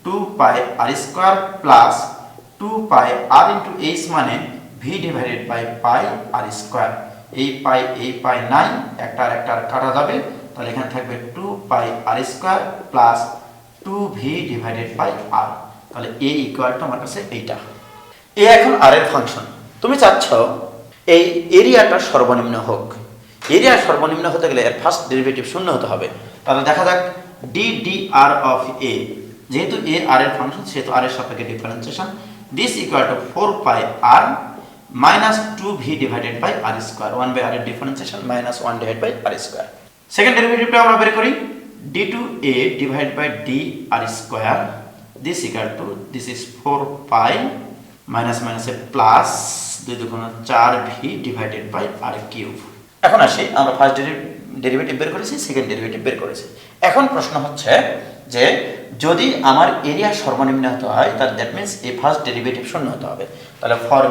[SPEAKER 1] 2 পাই আর স্কয়ার প্লাস 2 পাই আর ইনটু এইচ মানে v divided by pi R square. এই পাই নাই, একটা আর কাটা যাবে, তাহলে এখানে থাকবে 2 pi R square plus 2v divided by r, তাহলে a ইকুয়াল টু আমার কাছে এইটা। এ এখন r এর ফাংশন, তুমি চাচ্ছ এই এরিয়াটা সর্বনিম্ন হোক, এরিয়া সর্বনিম্ন হতে গেলে এর ফার্স্ট ডেরিভেটিভ শূন্য হতে হবে। তাহলে দেখা যাক d dr অফ a, যেহেতু a r এর ফাংশন সেহেতু r এর সাপেক্ষে differentiation, this equal to 4 pi r minus 2v divided by r square, 1 by r এর differentiation minus 1 divided by r square। Second ডেরিভেটিভটা আমরা বের করি, d2a divided by dr square, this equal to this is 4 pi minus minus a plus 2 দুগুণ 4v divided by r cube। এখন আসি, আমরা first derivative বের করেছি, সেকেন্ড ডেরিভেটিভ বের করেছি। এখন প্রশ্ন হচ্ছে যে যদি আমার এরিয়া সর্বনিম্ন হতে হয় তাহলে দ্যাট মিন্স এই ফার্স্ট ডেরিভেটিভ শূন্য হতে হবে। তাহলে ফর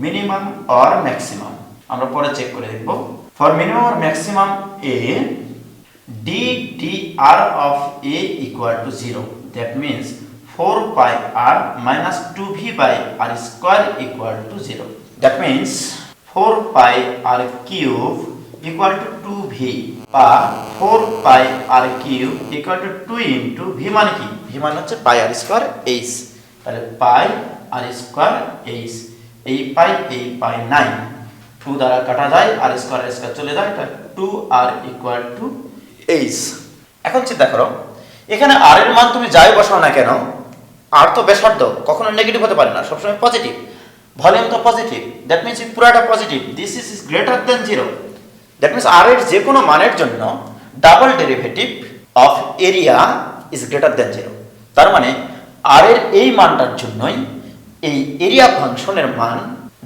[SPEAKER 1] মিনিমাম অর ম্যাক্সিমাম, আমরা পরে চেক করে দেখব, for minimum or maximum A D T R of A equal to 0, that means 4 pi R minus 2v by R square equal to 0, that means 4 pi R cube equal to 2v বা 4 pi R cube equal to 2 into v মানে কি, v মানে হচ্ছে পাই আর square H, তাহলে পাই আর square H, এই pi নাই, 2 দ্বারা কাটা যায়, আর স্কয়ার চলে যায়, তাহলে 2r ইকুয়াল টু এইচ। এখন চিন্তা করো এখানে r এর মান তুমি যাই বসাও না কেন, r তো ব্যাসার্ধ, কখনো নেগেটিভ হতে পারে না, সবসময় পজিটিভ, ভলিউম তো পজিটিভ, দ্যাট মিন্স পুরাটা positive, this is greater than 0, that means r এর যে কোনো মানের জন্য double derivative of area is greater than 0, তার মানে r এর এই মানটার জন্যই এই এরিয়া ফাংশনের মান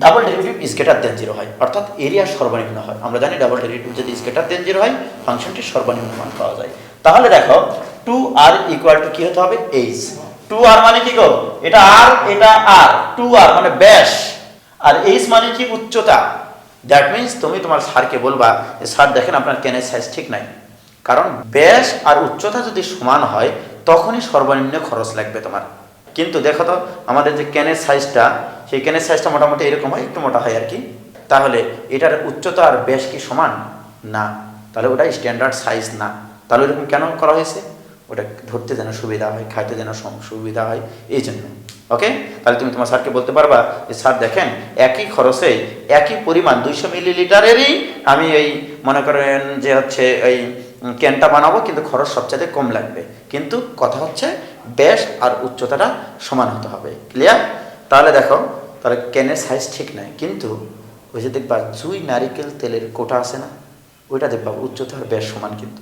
[SPEAKER 1] double derivative is greater than 0 হয়, অর্থাৎ এরিয়া সর্বনিম্ন হয়। আমরা জানি ডাবল ডেরিভেটিভ যদি ইজ গ্রেটার দেন 0 হয় ফাংশনটির সর্বনিম্ন মান পাওয়া যায়। তাহলে দেখো 2r ইকুয়াল টু কি হতে হবে, এইচ, 2r মানে কি গো, এটা r এটা r, 2r মানে ব্যাস, আর এইচ মানে কি উচ্চতা, দ্যাট মিন্স তুমি তোমার স্যারকে বলবা যে স্যার দেখেন আপনার ক্যানের সাইজ ঠিক নাই, কারণ ব্যাস আর উচ্চতা যদি সমান হয় তখনই সর্বনিম্ন খরচ লাগবে তোমার। কিন্তু দেখো তো আমাদের যে ক্যানের সাইজটা, সেই ক্যানের সাইজটা মোটামুটি এরকম হয়, একটু মোটা হয় আর কি, তাহলে এটার উচ্চতা আর ব্যাস কি সমান না, তাহলে ওটা স্ট্যান্ডার্ড সাইজ না, তাহলে এরকম কেন করা হয়েছে, ওটা ধরতে যেন সুবিধা হয়, খাইতে যেন সুবিধা হয়, এই জন্য। ওকে, তাহলে তুমি তোমার স্যারকে বলতে পারবা যে স্যার দেখেন একই খরচে একই পরিমাণ 200 মিলিলিটারেরই আমি এই মনে করেন যে হচ্ছে এই ক্যানটা বানাবো, কিন্তু খরচ সবচেয়ে কম লাগবে, কিন্তু কথা হচ্ছে ব্যাস আর উচ্চতাটা সমান হতে হবে। ক্লিয়ার? তাহলে দেখো তাহলে ক্যানের সাইজ ঠিক নাই, কিন্তু ওই যে দেখবা জুই নারিকেল তেলের কোটা আছে না, ওইটা দেখবা উচ্চতা আর ব্যাস সমান, কিন্তু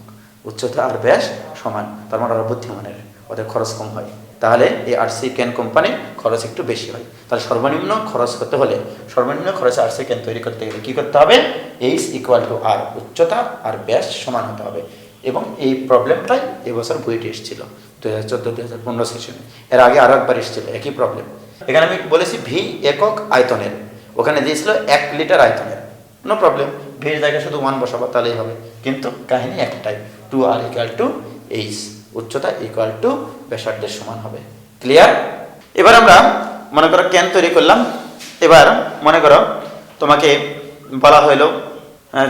[SPEAKER 1] উচ্চতা আর ব্যাস সমান, তার মানে ওরা বুদ্ধিমানের, ওদের খরচ কম হয়। তাহলে এই আরসি ক্যান কোম্পানির খরচ একটু বেশি হয়। তাহলে সর্বনিম্ন খরচ করতে হলে, সর্বনিম্ন খরচে আরসি ক্যান তৈরি করতে গেলে কী করতে হবে, এইচ ইকুয়াল টু আর, উচ্চতা আর ব্যাস সমান হতে হবে। এবং এই প্রবলেমটাই এবছর বইটি এসেছিল 2014-2015 সেশনে, এর আগে আরও একবার এসেছিল একই প্রবলেম। এখানে আমি বলেছি ভি একক আয়তনের, ওখানে দিয়েছিল 1 লিটার আয়তনের, নো প্রবলেম, ভির জায়গায় শুধু 1 বসাবো তাহলেই হবে, কিন্তু কাহিনী একটাই, 2r ইকুয়াল টু এইচ, উচ্চতা ইকুয়াল টু ব্যাসার্ধের সমান হবে। ক্লিয়ার? এবার আমরা মনে করো ক্যান তৈরি করলাম, এবার মনে করো তোমাকে বলা হলো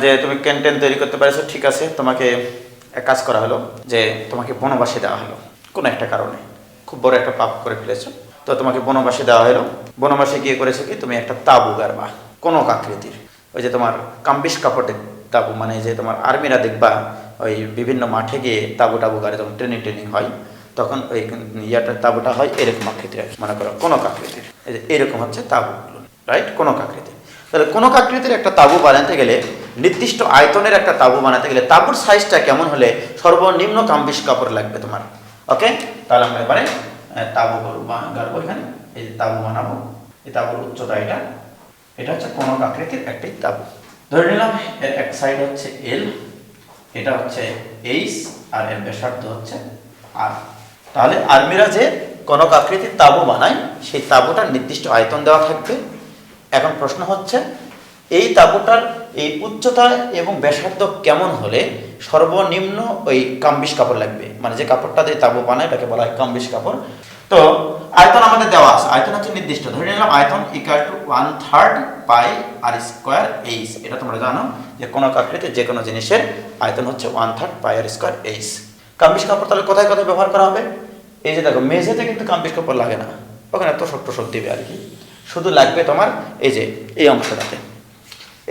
[SPEAKER 1] যে তুমি ক্যান্টেন তৈরি করতে পারছো, ঠিক আছে, তোমাকে এক কাজ করা হলো যে তোমাকে বনবাসে দেওয়া হলো কোনো একটা কারণে, খুব বড় একটা পাপ করে ফেলেছো, তো তোমাকে বনবাসে দেওয়া হলো। বনবাসে গিয়ে করেছো কি, তুমি একটা তাঁবু গাড়বা কোনো আকৃতির, ওই যে তোমার কাম্বিশ কাপড়ের তাঁবু, মানে যে তোমার আর্মিরা দেখবা ওই বিভিন্ন মাঠে গিয়ে তাঁবু টাবু গাড়ে যখন ট্রেনিং হয়, তখন ওই ইয়াটার তাঁবুটা হয় এরকম আকৃতির, মনে করো কোনো আকৃতির, এরকম হচ্ছে তাঁবুগুলো, রাইট, কোনো আকৃতির। তাহলে কোনো আকৃতির একটা তাঁবু বানাতে গেলে, নির্দিষ্ট আয়তনের একটা তাঁবু বানাতে গেলে তাঁবুর সাইজটা কেমন হলে সর্বনিম্ন কাম্বিশ কাপড় লাগবে তোমার। ওকে, তাহলে আমরা এবারে তাঁবু গাড়বো এখানে, এই তাঁবু বানাবো। এই তাঁবুর উচ্চতা এটা হচ্ছে কোনো আকৃতির একটি তাঁবু। ধরে নিলাম এর এক সাইড হচ্ছে এল, এটা হচ্ছে এইচ, আর এর ব্যাসার্ধ হচ্ছে আর। তাহলে আর্মিরা যে কোনো আকৃতির তাঁবু বানায়, সেই তাঁবুটার নির্দিষ্ট আয়তন দেওয়া থাকবে। এখন প্রশ্ন হচ্ছে এই তাঁবুটার এই উচ্চতা এবং ব্যাসার্ধ কেমন হলে সর্বনিম্ন ওই কাম্বিশ কাপড় লাগবে, মানে যে কাপড়টা দিয়ে তাঁবু বানায় এটাকে বলা হয় কাম্বিশ কাপড়। তো আয়তন আমাদের দেওয়া আছে, আয়তন হচ্ছে নির্দিষ্ট, ধরে নিলাম আয়তন equal to 1/3 pi R square h. এটা তোমরা জানো যে কোনো আকৃতির যে কোনো জিনিসের আয়তন হচ্ছে 1/3 পাই আর স্কোয়ার এইচ। কাম্বিশ কাপড় তাহলে কোথায় কোথায় ব্যবহার করা হবে? এই যে দেখো, মেঝেতে কিন্তু কাম্বিশ কাপড় লাগে না, ওখানে তোষক টোষক দিবে আর কি, শুধু লাগবে তোমার এই যে এই অংশটাতে,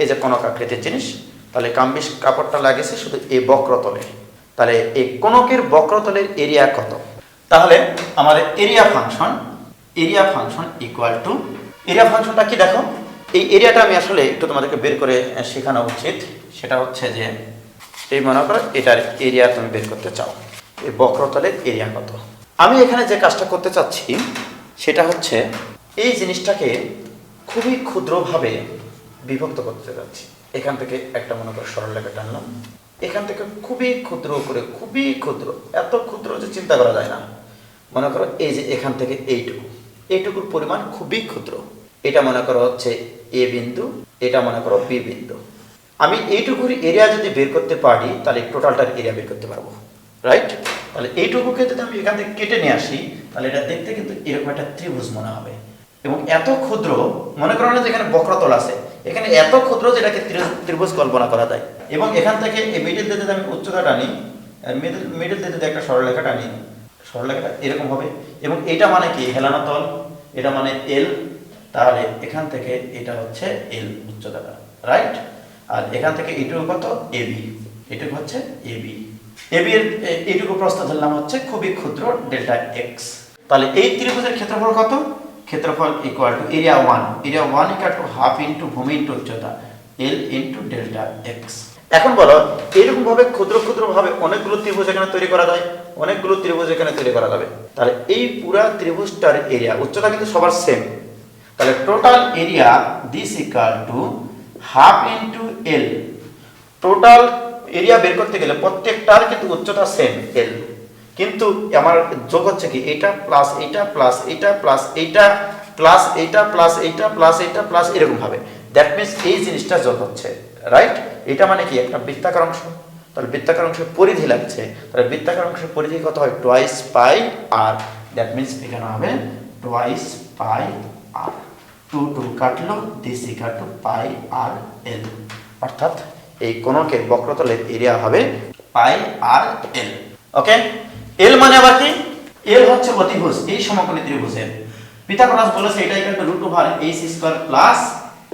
[SPEAKER 1] এই যে কোনো আকৃতির জিনিস, তাহলে কাম্বিশ কাপড়টা লাগেছে শুধু এই বক্রতলে। তাহলে এই কোণকের বক্রতলের এরিয়া কত? তাহলে আমাদের area function equal to, area ফাংশনটা কি দেখো, এই এরিয়াটা আমি আসলে একটু তোমাদেরকে বের করে শেখানো উচিত। সেটা হচ্ছে যে এই মনে করো এটার এরিয়া তুমি বের করতে চাও, এই বক্রতলের এরিয়া কত। আমি এখানে যে কাজটা করতে চাচ্ছি সেটা হচ্ছে এই জিনিসটাকে খুবই ক্ষুদ্রভাবে বিভক্ত করতে যাচ্ছি। এখান থেকে একটা মনে করো সরলরেখা টানলাম, এখান থেকে খুবই ক্ষুদ্র করে, খুবই ক্ষুদ্র, এত ক্ষুদ্র যে চিন্তা করা যায় না। মনে করো এই যে এখান থেকে এইটুকুর পরিমাণ খুবই ক্ষুদ্র, এটা মনে করো হচ্ছে এ বিন্দু, এটা মনে করো বি বিন্দু। আমি এইটুকুর এরিয়া যদি বের করতে পারি তাহলে টোটালটার এরিয়া বের করতে পারবো, রাইট। তাহলে এইটুকুকে যদি আমি এখান থেকে কেটে নিয়ে আসি তাহলে এটা দেখতে কিন্তু এরকম একটা ত্রিভুজ মনে হবে, এবং এত ক্ষুদ্র, মনে করো না যে এখানে বক্রতল আছে, এখানে এত ক্ষুদ্র যে এটাকে ত্রিভুজ কল্পনা করা যায়। এবং এখান থেকে এই মিডিল দিয়ে যদি আমি উচ্চতা টানি, মিডিল দিয়ে যদি একটা সরলরেখা টানি, সরলরেখাটা এরকম হবে। এবং এটা মানে কি, হেলানো তল, এটা মানে এল, তাহলে এখান থেকে এটা হচ্ছে এল উচ্চতাটা, রাইট। আর এখান থেকে এইটুকু কত, এবি, এটুকু হচ্ছে এবি। এবি এর এইটুকু প্রস্থ ধরলাম হচ্ছে খুবই ক্ষুদ্র ডেল্টা এক্স। তাহলে এই ত্রিভুজের ক্ষেত্রফল কত? ক্ষেত্রফল equal to area 1, area 1 equal to half into ভূমি ইন্টু উচ্চতা, এল ইন্টু ডেল্টা এক্স। এখন বলো এরকম ভাবে ক্ষুদ্র ক্ষুদ্র ভাবে অনেকগুলো ত্রিভুজ এখানে তৈরি করা যায়, অনেকগুলো ত্রিভুজ এখানে তৈরি করা যাবে। তাহলে এই পুরা ত্রিভুজটার এরিয়া, উচ্চতা কিন্তু সবার সেম, তাহলে total area this equal to half into L. Total area বের করতে গেলে প্রত্যেকটার কিন্তু উচ্চতা সেম এল, কিন্তু আমার যোগ হচ্ছে কি এটা প্লাস এইটা প্লাস এইটা প্লাস এইটা প্লাস এইটা প্লাস এইটা প্লাস এইটা প্লাস এরকম ভাবে, দ্যাট মিনস এই জিনিসটা যোগ হচ্ছে, রাইট। এটা মানে কি একটা বৃত্তাকার অংশ, তাহলে বৃত্তাকার অংশের পরিধি লাগছে, তাহলে বৃত্তাকার অংশের পরিধি কত হয়, twice pi r, that means এখানে হবে টোয়াইস পাই আর, 2 কাটলো, this equal to pi r l, অর্থাৎ এই কোণকের বক্রতলের এরিয়া হবে পাই আর এল। ওকে, এল মানে আবার কি, এল হচ্ছে অতিভুজ এই সমকোণী ত্রিভুজের। পিথাগোরাস বলেছে এটা equal to root over H square plus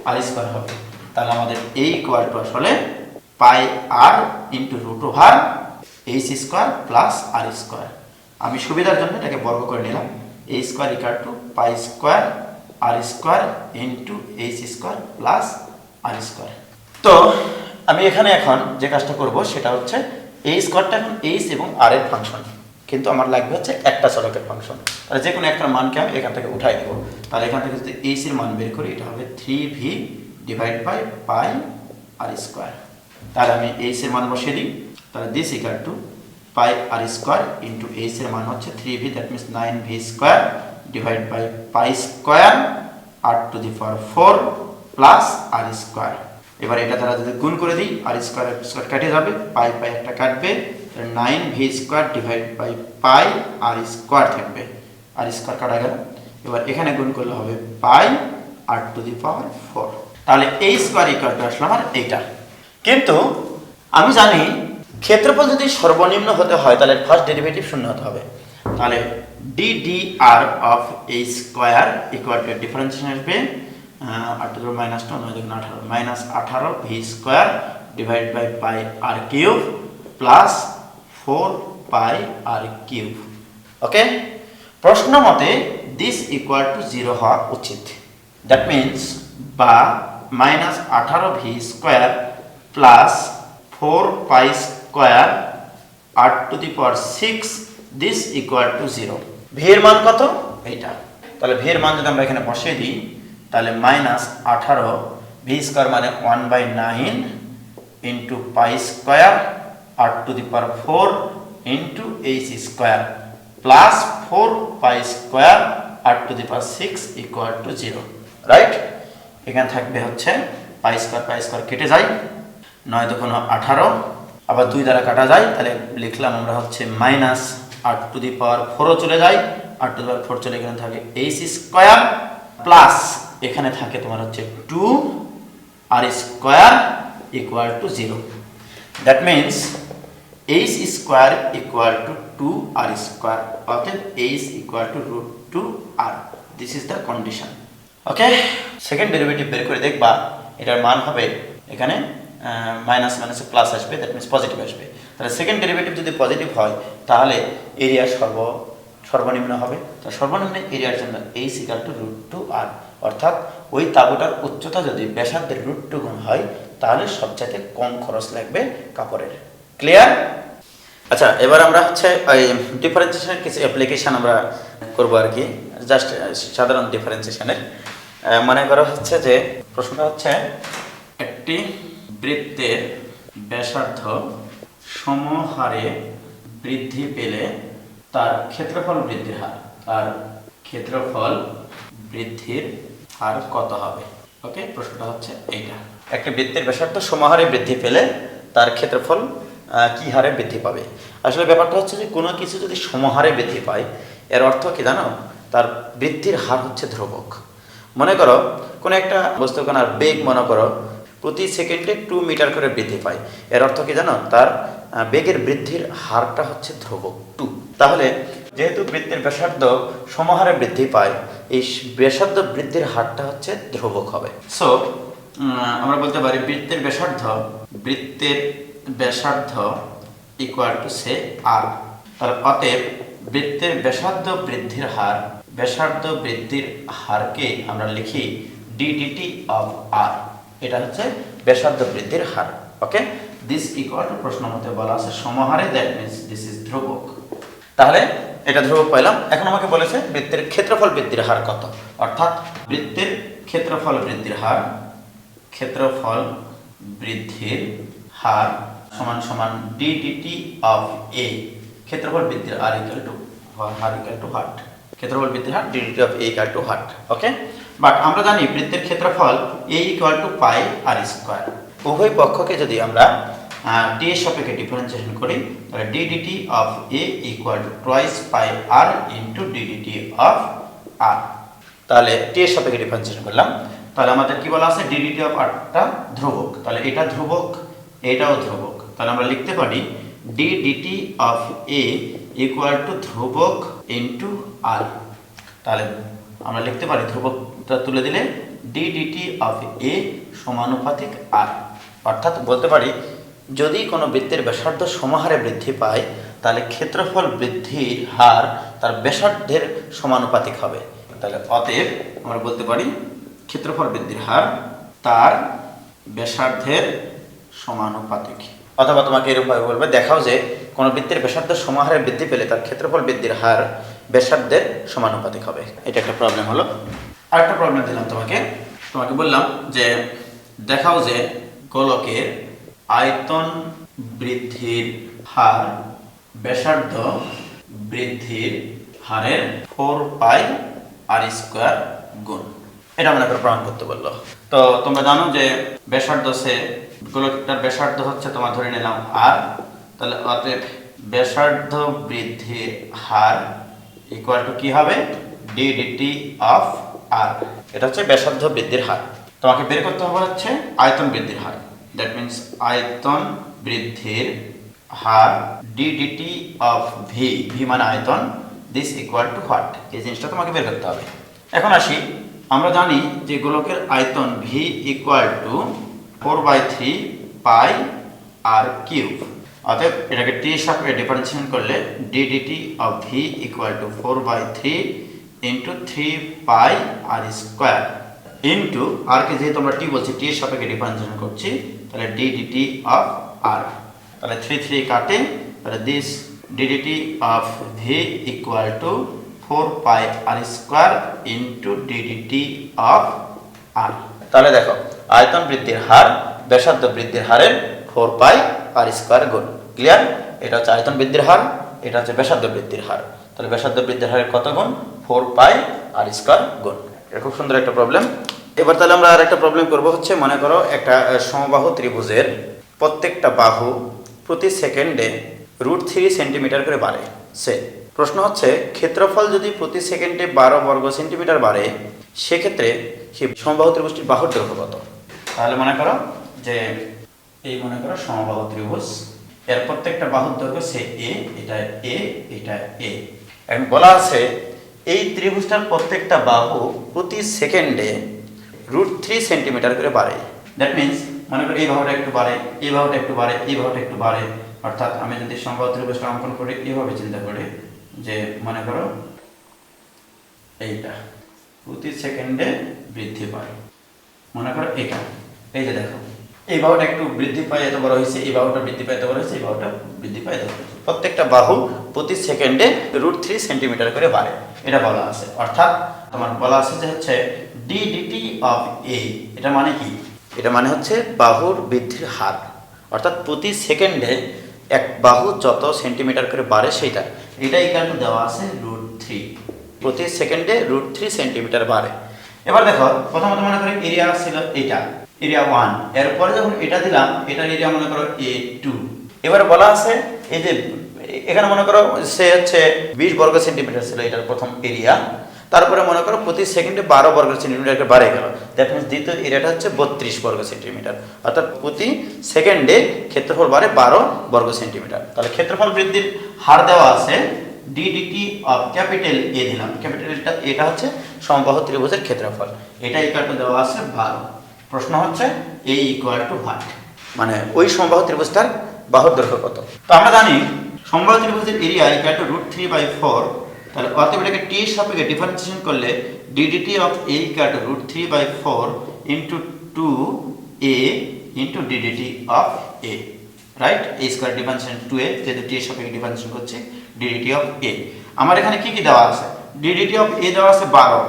[SPEAKER 1] R square হবে। তাহলে আমাদের এই ইকুয়াল টু আসলে পাই আর into root over H square plus আর স্কয়ার। আমি সুবিধার জন্য এটাকে বর্গ করে নিলাম, a square equal to pi square R square into H square plus R square. তো আমি এখানে এখন যে কাজটা করব সেটা হচ্ছে এই স্কয়ারটা এখন এইচ এবং আর এর ফাংশন, কিন্তু আমার লাগবে হচ্ছে একটা চলকের ফাংশন। তাহলে যে কোনো একটা মানকে আমি এখান থেকে উঠাই দেবো। তাহলে এখান থেকে যদি এইচ এর মান বের করি এটা হবে 3v divide by pi R square. তাহলে আমি এইচ এর মান বসিয়ে দিই, তাহলে this equal to pi R square into h এর মান হচ্ছে 3v, that means 9v square divide by pi square r to the power 4 plus R square. এবার এটা দ্বারা যদি গুণ করে দিই আর স্কয়ার স্কয়ার কেটে যাবে, পাই পাই একটা কাটবে, 9v square divide by pi R square থাকবে, আর স্কয়ার কাটা গেল। এবার এখানে গুণ করলে হবে পাই আর টু দি পাওয়ার 4। তাহলে এই স্কয়ার ইকুয়াল টু আসলে আমার এইটা, কিন্তু আমি জানি ক্ষেত্রফল যদি সর্বনিম্ন হতে হয় তাহলে ফার্স্ট ডেরিভেটিভ শূন্য হতে হবে। তাহলে DDR of a square equal to differentiation আসবে 8 × -2 9 × 18 -18 v square divide by pi r cube plus 4 pi r cube. Okay, প্রশ্ন মতে দিস ইকুয়াল টু 0 হওয়া উচিত। দ্যাট মিন্স বা -18 v square plus 4 pi square r⁶ this equal to 0। V এর মান কত? এইটা। তাহলে ভি এর মান যদি আমরা এখানে বসিয়ে দিই তাহলে -18 ভি স্কয়ার মানে 1/9 into pi square r⁴ into h square plus 4 pi square r⁶ equal to 0। Right, এখানে থাকবে হচ্ছে পাই স্কয়ার কেটে যায়, 9 × 18 আবার 2 দ্বারা কাটা যায়, তাহলে লিখলাম আমরা হচ্ছে -r⁴ চলে যায়, r⁴ চলে এখানে থাকে h স্কয়ার প্লাস এখানে থাকে তোমার হচ্ছে 2r square equal to 0। That means h square equal two 2r square, অতএব h equal to √2r। This is the condition. Okay, second derivative বের করে দেখবা এটার মান হবে এখানে মাইনাস মাইনাসে প্লাস আসবে, দ্যাট মিন্স পজিটিভ আসবে। তাহলে সেকেন্ড ডেরিভেটিভ যদি পজিটিভ হয় তাহলে এরিয়া সর্বনিম্ন হবে। তো সর্বনিম্ন এরিয়ার জন্য h ইকুয়াল টু √2r, অর্থাৎ ওই তাঁবুটার উচ্চতা যদি ব্যাসার্ধের √2 গুণ হয় তাহলে সবচাইতে কম খরচ লাগবে কাপড়ের। ক্লিয়ার? আচ্ছা, এবার আমরা হচ্ছে ওই ডিফারেন্সিয়েশনের কিছু অ্যাপ্লিকেশন আমরা করবো আর কি, জাস্ট সাধারণ ডিফারেন্সিয়েশনের। মনে করা হচ্ছে যে প্রশ্নটা হচ্ছে একটি বৃত্তের ব্যাসার্ধ সমহারে বৃদ্ধি পেলে তার ক্ষেত্রফল বৃদ্ধির হার কত হবে? ওকে, প্রশ্নটা হচ্ছে এইটা। একটি বৃত্তের ব্যাসার্ধ সমহারে বৃদ্ধি পেলে তার ক্ষেত্রফল কি হারে বৃদ্ধি পাবে? আসলে ব্যাপারটা হচ্ছে যে কোনো কিছু যদি সমহারে বৃদ্ধি পায় এর অর্থ কি জানো? তার বৃদ্ধির হার হচ্ছে ধ্রুবক। মনে করো কোনো একটা বস্তুকণার বেগ মনে করো প্রতি সেকেন্ডে 2 মিটার করে বৃদ্ধি পায়, এর অর্থ কি জানো? তার বেগের বৃদ্ধির হারটা হচ্ছে ধ্রুবক 2। তাহলে যেহেতু বৃত্তের ব্যাসার্ধ সমহারে বৃদ্ধি পায়, এই ব্যাসার্ধ বৃদ্ধির হারটা হচ্ছে ধ্রুবক হবে। সো আমরা বলতে পারি বৃত্তের ব্যাসার্ধ ইকুয়াল টু সে আর। তাহলে অতএব বৃত্তের ব্যাসার্ধ বৃদ্ধির হারকে আমরা লিখি ddt অফ r। এটা হচ্ছে ব্যাসার্ধ বৃদ্ধির হার। ওকে, দিস ইকুয়াল টু প্রশ্ন মতে বলা আছে সমহারে, দ্যাট মিন্স দিস ইজ ধ্রুবক। তাহলে এটা ধ্রুবক পাইলাম। এখন আমাকে বলেছে বৃত্তের ক্ষেত্রফল বৃদ্ধির হার কত, অর্থাৎ বৃত্তের ক্ষেত্রফল বৃদ্ধির হার সমান ddt অফ a। ক্ষেত্রফল বৃদ্ধির r ইকুয়াল টু হার্ট। ক্ষেত্রফল বৃদ্ধির হার ddt of a equal to হার্ট। ওকে, বাট আমরা জানি বৃত্তের ক্ষেত্রফল a equal to pi r square. উভয় পক্ষকে যদি আমরা t এর সাপেক্ষে ডিফারেন্সিয়েশন করি তাহলে ddt of a equal two twice pi r into ddt of r। তাহলে t এর সাপেক্ষে ডিফারেন্সিয়েশন করলাম, তাহলে আমাদের কি বলা আছে? ddt অফ r টা ধ্রুবক, তাহলে এটা ধ্রুবক, এটাও ধ্রুবক। তাহলে আমরা লিখতে পারি ddt of a equal two ধ্রুবক ইনটু r। তাহলে আমরা লিখতে পারি ধ্রুবকটা তুলে দিলে ddt অফ a সমানুপাতিক r। অর্থাৎ বলতে পারি যদি কোনো বৃত্তের ব্যাসার্ধ সমহারে বৃদ্ধি পায় তাহলে ক্ষেত্রফল বৃদ্ধির হার তার ব্যাসার্ধের সমানুপাতিক হবে। তাহলে অতএব আমরা বলতে পারি ক্ষেত্রফল বৃদ্ধির হার তার ব্যাসার্ধের সমানুপাতিক। অথবা তোমাকে এরকমভাবে বলবে, দেখাও যে কোনো বৃত্তের ব্যাসার্ধ সমহারে বৃদ্ধি পেলে তার ক্ষেত্রফল বৃদ্ধির হার ব্যাসার্ধের সমানুপাতিক হবে। এটা একটা প্রবলেম হলো। আরেকটা প্রবলেম দিলাম তোমাকে বললাম যে দেখাও যে গোলকের আয়তন বৃদ্ধির হার ব্যাসার্ধ বৃদ্ধির হারের 4 পাই r স্কয়ার গুণ। এটা মনে করে প্রমাণ করতে বললো। তো তোমরা জানো যে ব্যাসার্ধ গোলকটার ব্যাসার্ধ হচ্ছে তোমার ধরে নিলাম r। তাহলে অতএব ব্যাসার্ধ বৃদ্ধির হার ইকুয়াল টু কি হবে? ddt of r। এটা হচ্ছে ব্যাসার্ধ বৃদ্ধির হার। তোমাকে বের করতে হবে হচ্ছে আয়তন বৃদ্ধির হার। দ্যাট মিনস আয়তন বৃদ্ধির হার ডিডিটি অফ ভি, ভি মানে আয়তন, দিস ইকুয়াল টু হোয়াট, এই জিনিসটা তোমাকে বের করতে হবে। এখন আসি, আমরা জানি যে গোলকের আয়তন V equal to 4/3 pi R cube. অতএব এটাকে টি এর সাপেক্ষে ডিফারেন্সিয়েশন করলে DDT of V equal to 4/3 into 3 pi R square into R কে যেহেতু আমরা টি বলছি, টি এর সাপেক্ষে ডিফারেন্সিয়েশন করছি, তাহলে ডিডিটি অফ আর, তাহলে 3 কাটে, তাহলে this DDT of V equal to 4 pi R square into DDT of R. তাহলে দেখো আয়তন বৃদ্ধির হার ব্যাসার্ধ বৃদ্ধির হারের 4 পাই আর স্কোয়ার গুণ। ক্লিয়ার? এটা হচ্ছে আয়তন বৃদ্ধির হার, এটা হচ্ছে ব্যাসার্ধ বৃদ্ধির হার। তাহলে ব্যাসার্ধ বৃদ্ধির হারের কত গুণ? 4 পাই আর স্কোয়ার গুণ। এটা খুব সুন্দর একটা প্রবলেম। এবার তাহলে আমরা আর একটা প্রবলেম করব, হচ্ছে মনে করো একটা সমবাহু ত্রিভুজের প্রত্যেকটা বাহু প্রতি সেকেন্ডে √3 সেন্টিমিটার করে বাড়ে। সে প্রশ্ন হচ্ছে ক্ষেত্রফল যদি প্রতি সেকেন্ডে 12 বর্গ সেন্টিমিটার বাড়ে, সেক্ষেত্রে সেই সমবাহু ত্রিভুজটির বাহুর দৈর্ঘ্য কত? তাহলে মনে করো যে এই মনে করো সমবাহু ত্রিভুজ, এর প্রত্যেকটা বাহুর দৈর্ঘ্য সে এ, এটা এ, এটা এ। এখন বলা আছে এই ত্রিভুজটার প্রত্যেকটা বাহু প্রতি সেকেন্ডে √3 সেন্টিমিটার করে বাড়ে। দ্যাট মিনস মনে করো এই বাহুটা একটু বাড়ে, এই বাহুটা একটু বাড়ে, এই বাহুটা একটু বাড়ে। অর্থাৎ আমি যদি সমবাহু ত্রিভুজটা অঙ্কন করি, এইভাবে চিন্তা করি যে মনে করো এইটা প্রতি সেকেন্ডে বৃদ্ধি পায়, মনে করো এটা, এই যে দেখো এই বাহুটা একটু বৃদ্ধি পায়, এত বড় হয়েছে, এই বাহুটা বৃদ্ধি পায়, এত বড় হয়েছে, এই বাহুটা বৃদ্ধি পায়, এত বড় হয়েছে। প্রত্যেকটা বাহু প্রতি সেকেন্ডে √3 সেন্টিমিটার করে বাড়ে, এটা বলা আছে। অর্থাৎ তোমার বলা আছে যে হচ্ছে ডিডিটি অফ এ, এটা মানে কি? এটা মানে হচ্ছে বাহুর বৃদ্ধির হার, অর্থাৎ প্রতি সেকেন্ডে এক বাহু যত সেন্টিমিটার করে বাড়ে সেইটা, এটা এখানে দেওয়া আছে √3, প্রতি সেকেন্ডে √3 সেন্টিমিটার বাড়ে। এবার দেখো প্রথমত মনে করি এরিয়া ছিল এটা, এরিয়া 1, এরপরে যখন এটা দিলাম, এটার এরিয়া মনে করো A2। এবারে বলা আছে এই যে এখানে মনে করো সে হচ্ছে 20 বর্গ সেন্টিমিটার ছিল এটার প্রথম এরিয়া, তারপরে মনে করো প্রতি সেকেন্ডে 12 বর্গ সেন্টিমিটার বাড়ে গেল। দ্যাট মিনস দ্বিতীয় এরিয়াটা হচ্ছে 32 বর্গ সেন্টিমিটার, অর্থাৎ প্রতি সেকেন্ডে ক্ষেত্রফল বাড়ে 12 বর্গ সেন্টিমিটার। তাহলে ক্ষেত্রফল বৃদ্ধির হার দেওয়া আছে ডিডিটি অফ ক্যাপিটাল এ দিলাম, ক্যাপিটালটা এটা হচ্ছে সমবাহু ত্রিভুজের ক্ষেত্রফল, এটা ইকুয়াল টু দেওয়া আছে 12। প্রশ্ন হচ্ছে এ ইকুয়াল টু হোয়াট, মানে ওই সমবাহু ত্রিভুজটার বাহুর দৈর্ঘ্য কত? তো আমরা জানি সমবাহু ত্রিভুজের এরিয়া ইকুয়াল টু √3/4, তাহলে অতএব এটাকে টি এর সাপেক্ষে ডিফারেন্সিয়েশন করলে DDT of A equal two √3/4 into 2a into DDT of A, right? A square differentiation 2a, যেহেতু টি এর সাপেক্ষে ডিফারেন্সিয়েশন করছে ডিডিটি অফ এ। আমার এখানে কি কি দেওয়া আছে? ডিডিটি অফ এ দেওয়া আছে 12,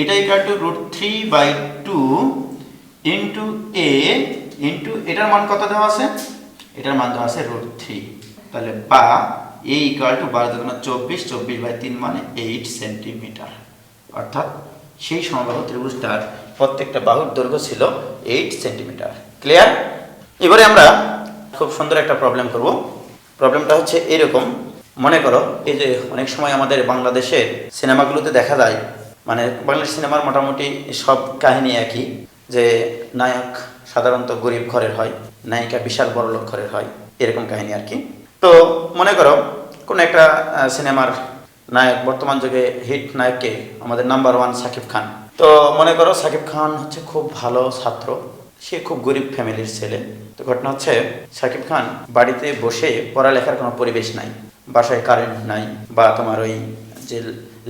[SPEAKER 1] এটা equal to √3/2 into A into এটার মান কত দেওয়া আছে? এটার মান দেওয়া আছে √3, তাহলে বা এ ইকুয়াল টু 12×24, 24/3 মানে 8 সেন্টিমিটার। অর্থাৎ সেই সমবাহু ত্রিভুজটার প্রত্যেকটা বাহুর দৈর্ঘ্য ছিল 8 সেন্টিমিটার। ক্লিয়ার? এবারে আমরা খুব সুন্দর একটা প্রবলেম করব। প্রবলেমটা হচ্ছে এরকম, মনে করো এই যে অনেক সময় আমাদের বাংলাদেশের সিনেমাগুলোতে দেখা যায়, মানে বাংলাদেশ সিনেমার মোটামুটি সব কাহিনী একই, যে নায়ক সাধারণত গরিব ঘরের হয়, নায়িকা বিশাল বড় লোক ঘরের হয়, এরকম কাহিনী আর কি। তো মনে করো কোন একটা সিনেমার নায়ক, বর্তমান যুগে হিট নায়ককে আমাদের নাম্বার 1 শাকিব খান। তো মনে করো শাকিব খান হচ্ছে খুব ভালো ছাত্র, সে খুব গরিব ফ্যামিলির ছেলে। তো ঘটনা হচ্ছে শাকিব খান বাড়িতে বসে পড়ালেখার কোনো পরিবেশ নাই, বাসায় কারেন্ট নাই, বা তোমার ওই যে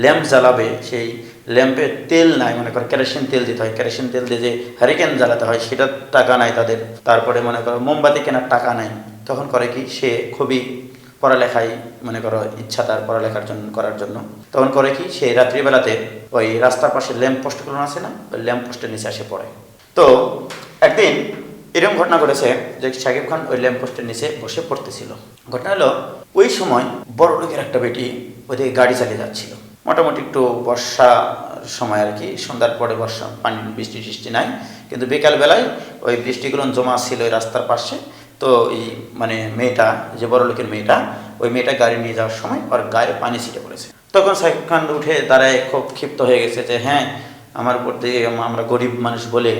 [SPEAKER 1] ল্যাম্প জ্বালাবে সেই ল্যাম্পে তেল নাই, মনে করো কেরোসিন তেল দিতে হয়, কেরোসিন তেল দিয়ে যে হ্যারিকেন জ্বালাতে হয় সেটার টাকা নাই তাদের, তারপরে মনে করো মোমবাতি কেনার টাকা নাই। তখন করে কি, সে খুবই পড়ালেখায় মনে করো ইচ্ছা তার পড়ালেখার জন্য করার জন্য, তখন করে কি, সে রাত্রিবেলাতে ওই রাস্তার পাশে ল্যাম্প পোস্টগুলো আছে না, ওই ল্যাম্প পোস্টের নিচে এসে পড়ে। তো একদিন এরকম ঘটনা ঘটেছে যে শাকিব খান ওই ল্যাম্প পোস্টের নিচে বসে পড়তেছিল। ঘটনা হলো ওই সময় বড় লোকের একটা বেটি ওইদিকে গাড়ি চালিয়ে যাচ্ছিল, মোটামুটি একটু বর্ষা সময় আর কি, সন্ধ্যার পরে বর্ষা, পানি বৃষ্টি টিষ্টি নাই, কিন্তু বিকালবেলায় ওই বৃষ্টিগুলো জমা ছিল ওই রাস্তার পাশে। তো এই মানে মেয়েটা, যে বড় লোকের মেয়েটা, ওই মেয়েটা গাড়ি নিয়ে যাওয়ার সময় ওর গায়ে পানি ছিটে পড়েছে। তখন শাকিব খান উঠে দাঁড়ায় খুব ক্ষিপ্ত হয়ে গেছে যে হ্যাঁ, আমার উপর দিয়ে আমরা গরিব মানুষ বলে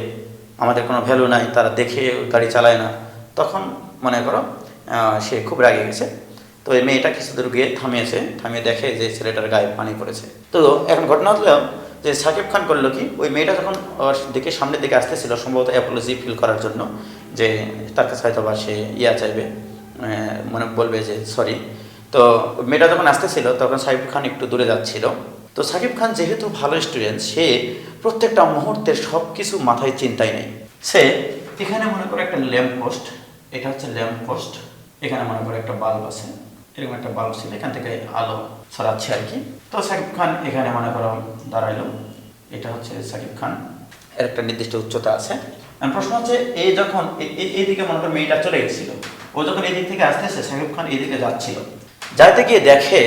[SPEAKER 1] আমাদের কোনো ভ্যালু নাই, তারা দেখে গাড়ি চালায় না, তখন মনে করো সে খুব রাগে গেছে। তো এই মেয়েটা কিছু দূর গিয়ে থামিয়ে দেখে যে ছেলেটার গায়ে পানি পড়েছে। তো এখন ঘটনা হলো যে সাকিব খান করলো কি, ওই মেয়েটা যখন দিকে সামনের দিকে আসতেছিল সম্ভবত অ্যাপোলজি ফিল করার জন্য, যে তার কাছে হয়তো বা সে চাইবে, মনে বলবে যে সরি। তো মেয়েটা যখন আসতেছিল তখন সাকিব খান একটু দূরে যাচ্ছিল। তো সাকিব খান যেহেতু ভালো স্টুডেন্ট, সে প্রত্যেকটা মুহূর্তের সব কিছু মাথায় চিন্তাই নেই। সে এখানে মনে করে একটা ল্যাম্প পোস্ট, এটা হচ্ছে ল্যাম্প পোস্ট, এখানে মনে করে একটা বাল্ব আছে, এরকম একটা বাল্ব ছিল, এখান থেকে আলো ছড়াচ্ছে আর কি। তো সাকিব খান এখানে মনে করো দাঁড়াইলো, এটা হচ্ছে সাকিব খান, এর একটা নির্দিষ্ট উচ্চতা আছে। প্রশ্ন হচ্ছে এই যখন এইদিকে মনে করো মেয়েটা চলে গেছিল, ও যখন এই দিক থেকে আসতেছে, সাকিব খান এইদিকে যাচ্ছিল, যাইতে গিয়ে দেখে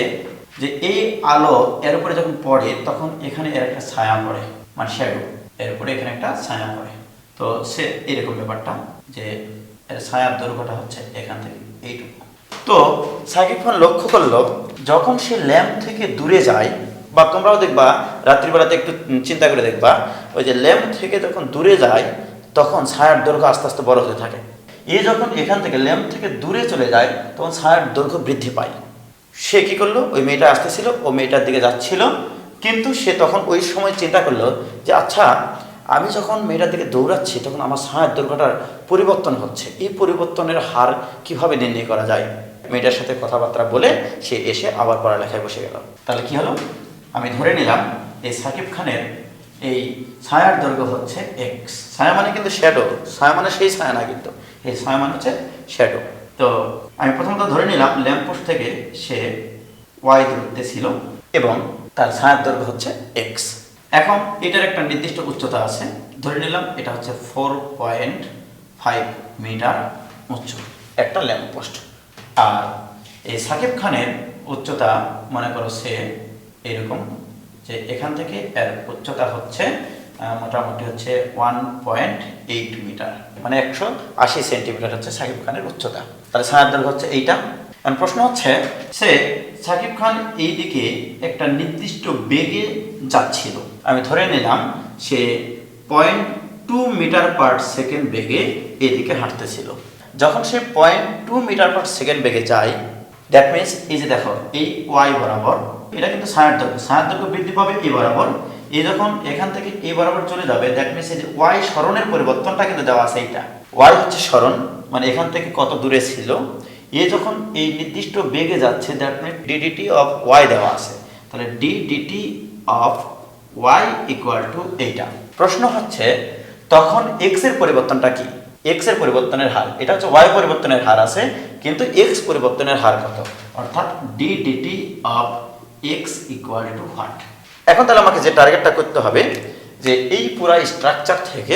[SPEAKER 1] যে এই আলো এর উপরে যখন পড়ে তখন এখানে এর একটা ছায়া পড়ে, মানে শ্যাডো, এর উপরে এখানে একটা ছায়া পড়ে। তো সে এরকম ব্যাপারটা যে এর ছায়ার দৈর্ঘ্যটা হচ্ছে এখান থেকে এইটুকু। তো সাকিব খান লক্ষ্য করলো যখন সে ল্যাম্প থেকে দূরে যায়, বা তোমরাও দেখবা রাত্রিবেলাতে একটু চিন্তা করে দেখবা, ওই যে ল্যাম্প থেকে যখন দূরে যায় তখন ছায়ার দৈর্ঘ্য আস্তে আস্তে বড় হতে থাকে। এ যখন এখান থেকে ল্যাম্প থেকে দূরে চলে যায় তখন ছায়ার দৈর্ঘ্য বৃদ্ধি পায়। সে কি করলো, ওই মেয়েটা আসতেছিল, ও মেয়েটার দিকে যাচ্ছিল, কিন্তু সে তখন ওই সময় চিন্তা করলো যে আচ্ছা, আমি যখন মেয়েটার দিকে দৌড়াচ্ছি তখন আমার ছায়ার দৈর্ঘ্যটার পরিবর্তন হচ্ছে, এই পরিবর্তনের হার কিভাবে নির্ণয় করা যায়। মেয়েটার সাথে কথাবার্তা বলে সে এসে আবার পড়ালেখায় বসে গেল। তাহলে কি হলো, আমি ধরে নিলাম এই সাকিব খানের এই ছায়ার দৈর্ঘ্য হচ্ছে এক্স। ছায়া মানে কিন্তু শ্যাডো, ছায়া মানে সেই ছায়া না, কিন্তু এই ছায়া মানে হচ্ছে শ্যাডো। তো আমি প্রথমত ধরে নিলাম ল্যাম্পপোস্ট থেকে সে ওয়াই দূরত্বে ছিল এবং তার ছায়ার দৈর্ঘ্য হচ্ছে এক্স। এখন এটার একটা নির্দিষ্ট উচ্চতা আছে, ধরে নিলাম এটা হচ্ছে 4.5 মিটার উচ্চ একটা ল্যাম্পপোস্ট। আর এই সাকিব খানের উচ্চতা মনে করো সে এরকম, যে এখান থেকে এর উচ্চতা হচ্ছে মোটামুটি হচ্ছে 1.8 মিটার, মানে 180 সেন্টিমিটার হচ্ছে সাকিব খানের উচ্চতা। তাহলে ছায়ার দৈর্ঘ্য হচ্ছে এইটা। প্রশ্ন হচ্ছে সে সাকিব খান এই দিকে একটা নির্দিষ্ট বেগে যাচ্ছিল, আমি ধরে নিলাম সে 0.2 মিটার পার সেকেন্ড বেগে এদিকে হাঁটতেছিল। যখন সে 0.2 মিটার পার সেকেন্ড বেগে যায়, দ্যাট মিনস এই যে দেখো এই ওয়াই বরাবর, এটা কিন্তু ছায়ার দৈর্ঘ্য বৃদ্ধি পাবে এই বরাবর। এই যখন এখান থেকে এই বরাবর চলে যাবে, দ্যাট মিনস এই যে ওয়াই সরণের পরিবর্তনটা কিন্তু দেওয়া আছে, এইটা ওয়াই হচ্ছে সরণ, মানে এখান থেকে কত দূরে ছিল। এ যখন এই নির্দিষ্ট বেগে যাচ্ছে, that means ddt of y দেওয়া আছে, তাহলে ddt of y equal to এইটা। প্রশ্ন হচ্ছে তখন এক্স এর পরিবর্তনটা কি, এক্স এর পরিবর্তনের হার, এটা হচ্ছে ওয়াই পরিবর্তনের হার আছে, কিন্তু এক্স পরিবর্তনের হার কত, অর্থাৎ DDT of x equal two what. এখন তাহলে আমাকে যে টার্গেটটা করতে হবে যে এই পুরো স্ট্রাকচার থেকে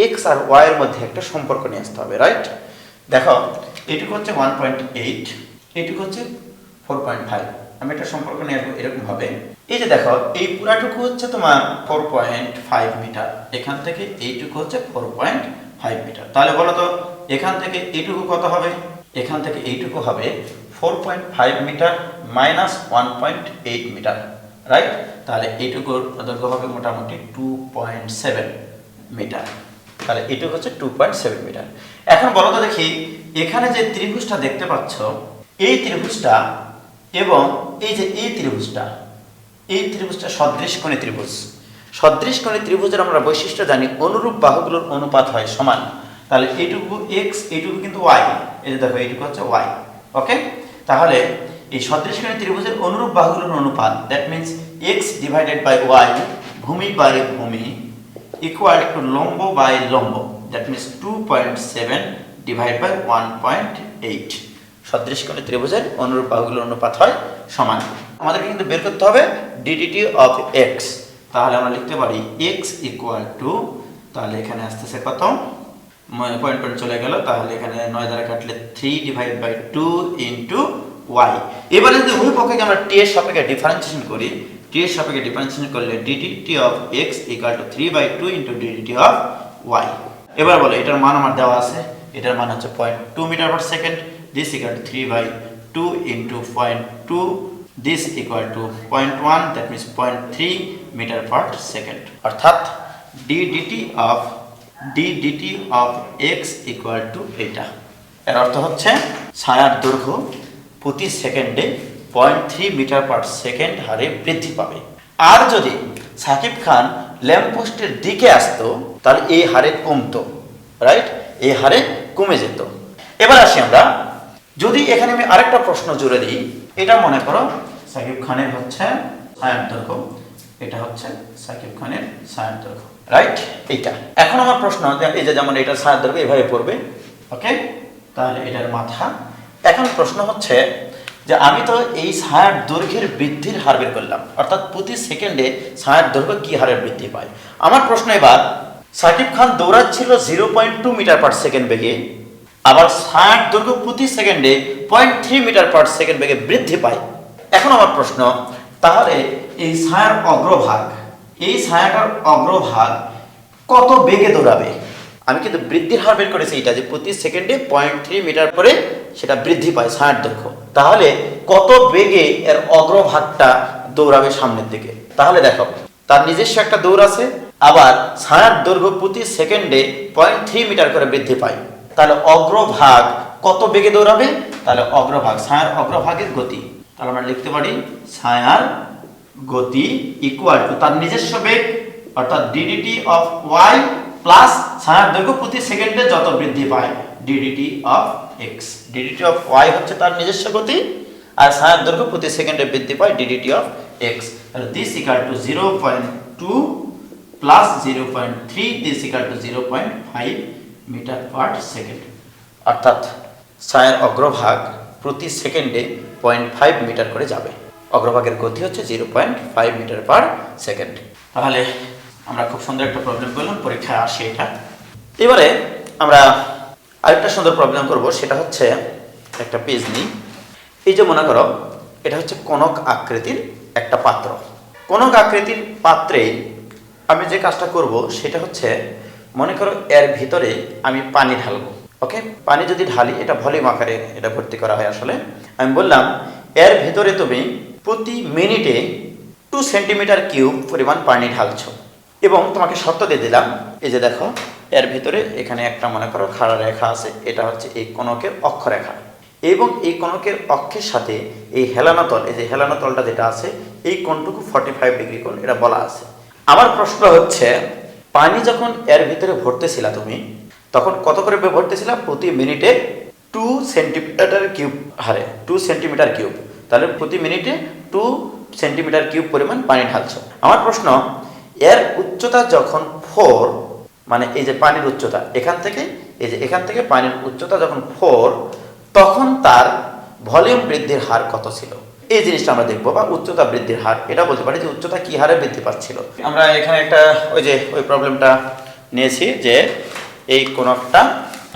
[SPEAKER 1] এক্স আর ওয়াই এর মধ্যে একটা সম্পর্ক নিয়ে আসতে হবে, রাইট। দেখো এইটুকু হচ্ছে 1.8, এইটুকু হচ্ছে 4.5, আমি একটা সম্পর্ক নিয়ে আসবো এরকম ভাবে। এই যে দেখো এই পুরাটুকু হচ্ছে তোমার 4.5 মিটার, এখান থেকে এইটুকু হচ্ছে 4.5 মিটার। তাহলে বলো তো এখান থেকে এইটুকু কত হবে, এখান থেকে এইটুকু হবে 4.5 মিটার মাইনাস 1.8 মিটার, রাইট। তাহলে এইটুকুর দৈর্ঘ্য হবে মোটামুটি 2.7 মিটার, তাহলে এইটুকু হচ্ছে 2.7 মিটার। এখন বলো তো দেখি এখানে যে ত্রিভুজটা দেখতে পাচ্ছ, এই ত্রিভুজটা এবং এই যে এই ত্রিভুজটা সদৃশকোণী ত্রিভুজ। সদৃশকোণী ত্রিভুজের আমরা বৈশিষ্ট্য জানি, অনুরূপ বাহুগুলোর অনুপাত হয় সমান। তাহলে এইটুকু এক্স, এইটুকু কিন্তু ওয়াই, এই যে দেখো এইটুকু হচ্ছে ওয়াই, ওকে। তাহলে এই সদৃশকোণী ত্রিভুজের অনুরূপ বাহুগুলোর অনুপাত, that means x divided by y, ভূমি বাই ভূমি ইকুয়াল টু লম্ব বাই লম্ব, দ্যাট মিনস 2.7 ডিভাইড বাই 1.8। সদৃশকোণী ত্রিভুজের অনুরূপ বাহুগুলোর অনুপাত হয় সমান। আমাদেরকে কিন্তু বের করতে হবে ডিডিটি অফ এক্স। তাহলে আমরা লিখতে পারি এক্স ইকুয়াল টু, তাহলে এখানে আসতেছে কত, পয়েন্ট চলে গেল, তাহলে এখানে 9 দ্বারা কাটলে 3 ডিভাইড বাই 2 ইন্টু ওয়াই। এবারে যদি উভয় পক্ষকে আমরা টি এর সাপেক্ষে ডিফারেন্সিয়েশন করি, টি এর সাপেক্ষে ডিফারেন্সিয়েশন করলে DDT of x equal to 3/2 into DDT of y. এবার বলো এটার মান আমার দেওয়া আছে, এটার মান হচ্ছে 0.2 metre per second, this equal to 3/2 into 0.2, this equal to 0.1, that means 0.3 metre per second. অর্থাৎ DDT of D DT of x equal to এটা। এর অর্থ হচ্ছে ছায়ার দৈর্ঘ্য প্রতি সেকেন্ডে 0.3 মিটার পার সেকেন্ড হারে বৃদ্ধি পাবে। আর যদি সাকিব খান ল্যাম্পপোস্টের দিকে আসতো তাহলে এই হারে কমতো, রাইট, এই হারে কমে যেত। এবার আসি আমরা, যদি এখানে আমি আরেকটা প্রশ্ন জুড়ে দিই, এটা মনে করো সাকিব খানের হচ্ছে ছায়ার দৈর্ঘ্য, এটা হচ্ছে সাকিব খানের ছায়ার দৈর্ঘ্য, রাইট, এইটা। এখন আমার প্রশ্ন, এই যে যেমন এটা ছায়ার দৈর্ঘ্য এভাবে পড়বে, ওকে, তাহলে এটার মাথা। এখন প্রশ্ন হচ্ছে যে আমি তো এই ছায়ার দৈর্ঘ্যের বৃদ্ধির হার বের করলাম, অর্থাৎ প্রতি সেকেন্ডে ছায়ার দৈর্ঘ্য কি হারে বৃদ্ধি পায়। আমার প্রশ্ন এবার, Shakib Khan দৌড়াচ্ছিল 0.2 metre per second বেগে, আবার ছায়ার দৈর্ঘ্য প্রতি সেকেন্ডে 0.3 মিটার পার সেকেন্ড বেগে বৃদ্ধি পায়। এখন আমার প্রশ্ন, তাহলে এই ছায়ার অগ্রভাগ, এই ছায়াটার অগ্রভাগ কত বেগে দৌড়াবে? আমি কিন্তু বৃদ্ধির হার বের করেছি এটা, যে প্রতি সেকেন্ডে 0.3 মিটার করে সেটা বৃদ্ধি পায় ছায়ার দৈর্ঘ্য। তাহলে কত বেগে এর অগ্রভাগটা দৌড়াবে সামনের দিকে? তাহলে দেখো, তার নিজস্ব একটা দৌড় আছে, আবার ছায়ার দৈর্ঘ্য প্রতি সেকেন্ডে 0.3 মিটার করে বৃদ্ধি পায়। তাহলে অগ্রভাগ কত বেগে দৌড়াবে? তাহলে অগ্রভাগ, ছায়ার অগ্রভাগের গতি, তাহলে আমরা লিখতে পারি ছায়ার গতি ইকুয়াল টু তার নিজস্ব বেগ অর্থাৎ ডিডিটি অফ ওয়াই প্লাস ছায়ার দৈর্ঘ্য প্রতি সেকেন্ডে যত বৃদ্ধি পায় ddt of x. Ddt of y হচ্ছে তার নিজস্ব গতি, আর ছায়ার দৈর্ঘ্য প্রতি সেকেন্ডে বৃদ্ধি পায় ডিডিটি অফ এক্স। তাহলে this equal to 0.2 plus 0.3, this equal to 0.5 metre per second, অর্থাৎ ছায়ার অগ্রভাগ প্রতি সেকেন্ডে 0.5 মিটার করে যাবে। অগ্রভাগের গতি হচ্ছে 0.5 মিটার পার সেকেন্ড। তাহলে আমরা খুব সুন্দর একটা প্রবলেম করলাম, পরীক্ষায় আসে এটা। এবারে আমরা আরেকটা সুন্দর প্রবলেম করব, সেটা হচ্ছে একটা পেজ নিই। এই যে মনে করো এটা হচ্ছে কনক আকৃতির একটা পাত্র। কনক আকৃতির পাত্রে আমি যে কাজটা করব সেটা হচ্ছে, মনে করো এর ভিতরে আমি পানি ঢালবো, ওকে। পানি যদি ঢালি, এটা ভলিউম আকারে এটা ভর্তি করা হয়। আসলে আমি বললাম এর ভিতরে তুমি প্রতি মিনিটে 2 সেন্টিমিটার কিউব পরিমাণ পানি ঢালছো, এবং তোমাকে শর্ত দিয়ে দিলাম, এই যে দেখো এর ভিতরে এখানে একটা মনে করো খাড়া রেখা আছে, এটা হচ্ছে এই কনকের অক্ষরেখা, এবং এই কনকের অক্ষের সাথে এই হেলানো তল, এই যে হেলানো তলটা যেটা আছে এই কোণটুকু 45 ডিগ্রি কোণ এটা বলা আছে। আমার প্রশ্ন হচ্ছে, পানি যখন এর ভিতরে ভরতেছিলা তুমি, তখন কত করে ভরতেছিলা? প্রতি মিনিটে 2 সেন্টিমিটার কিউব হারে, 2 সেন্টিমিটার কিউব। তাহলে প্রতি মিনিটে 2 সেন্টিমিটার কিউব পরিমাণ পানি ঢালছো। আমার প্রশ্ন, এর উচ্চতা যখন 4, মানে এই যে পানির উচ্চতা এখান থেকে, এই যে এখান থেকে পানির উচ্চতা যখন 4, তখন তার ভলিউম বৃদ্ধির হার কত ছিল? এই জিনিসটা আমরা দেখবো, বা উচ্চতা বৃদ্ধির হার, এটা বলতে পারি যে উচ্চতা কি হারে বৃদ্ধি পাচ্ছিল। আমরা এখানে একটা ওই প্রবলেমটা নিয়েছি, যে এই কনকটা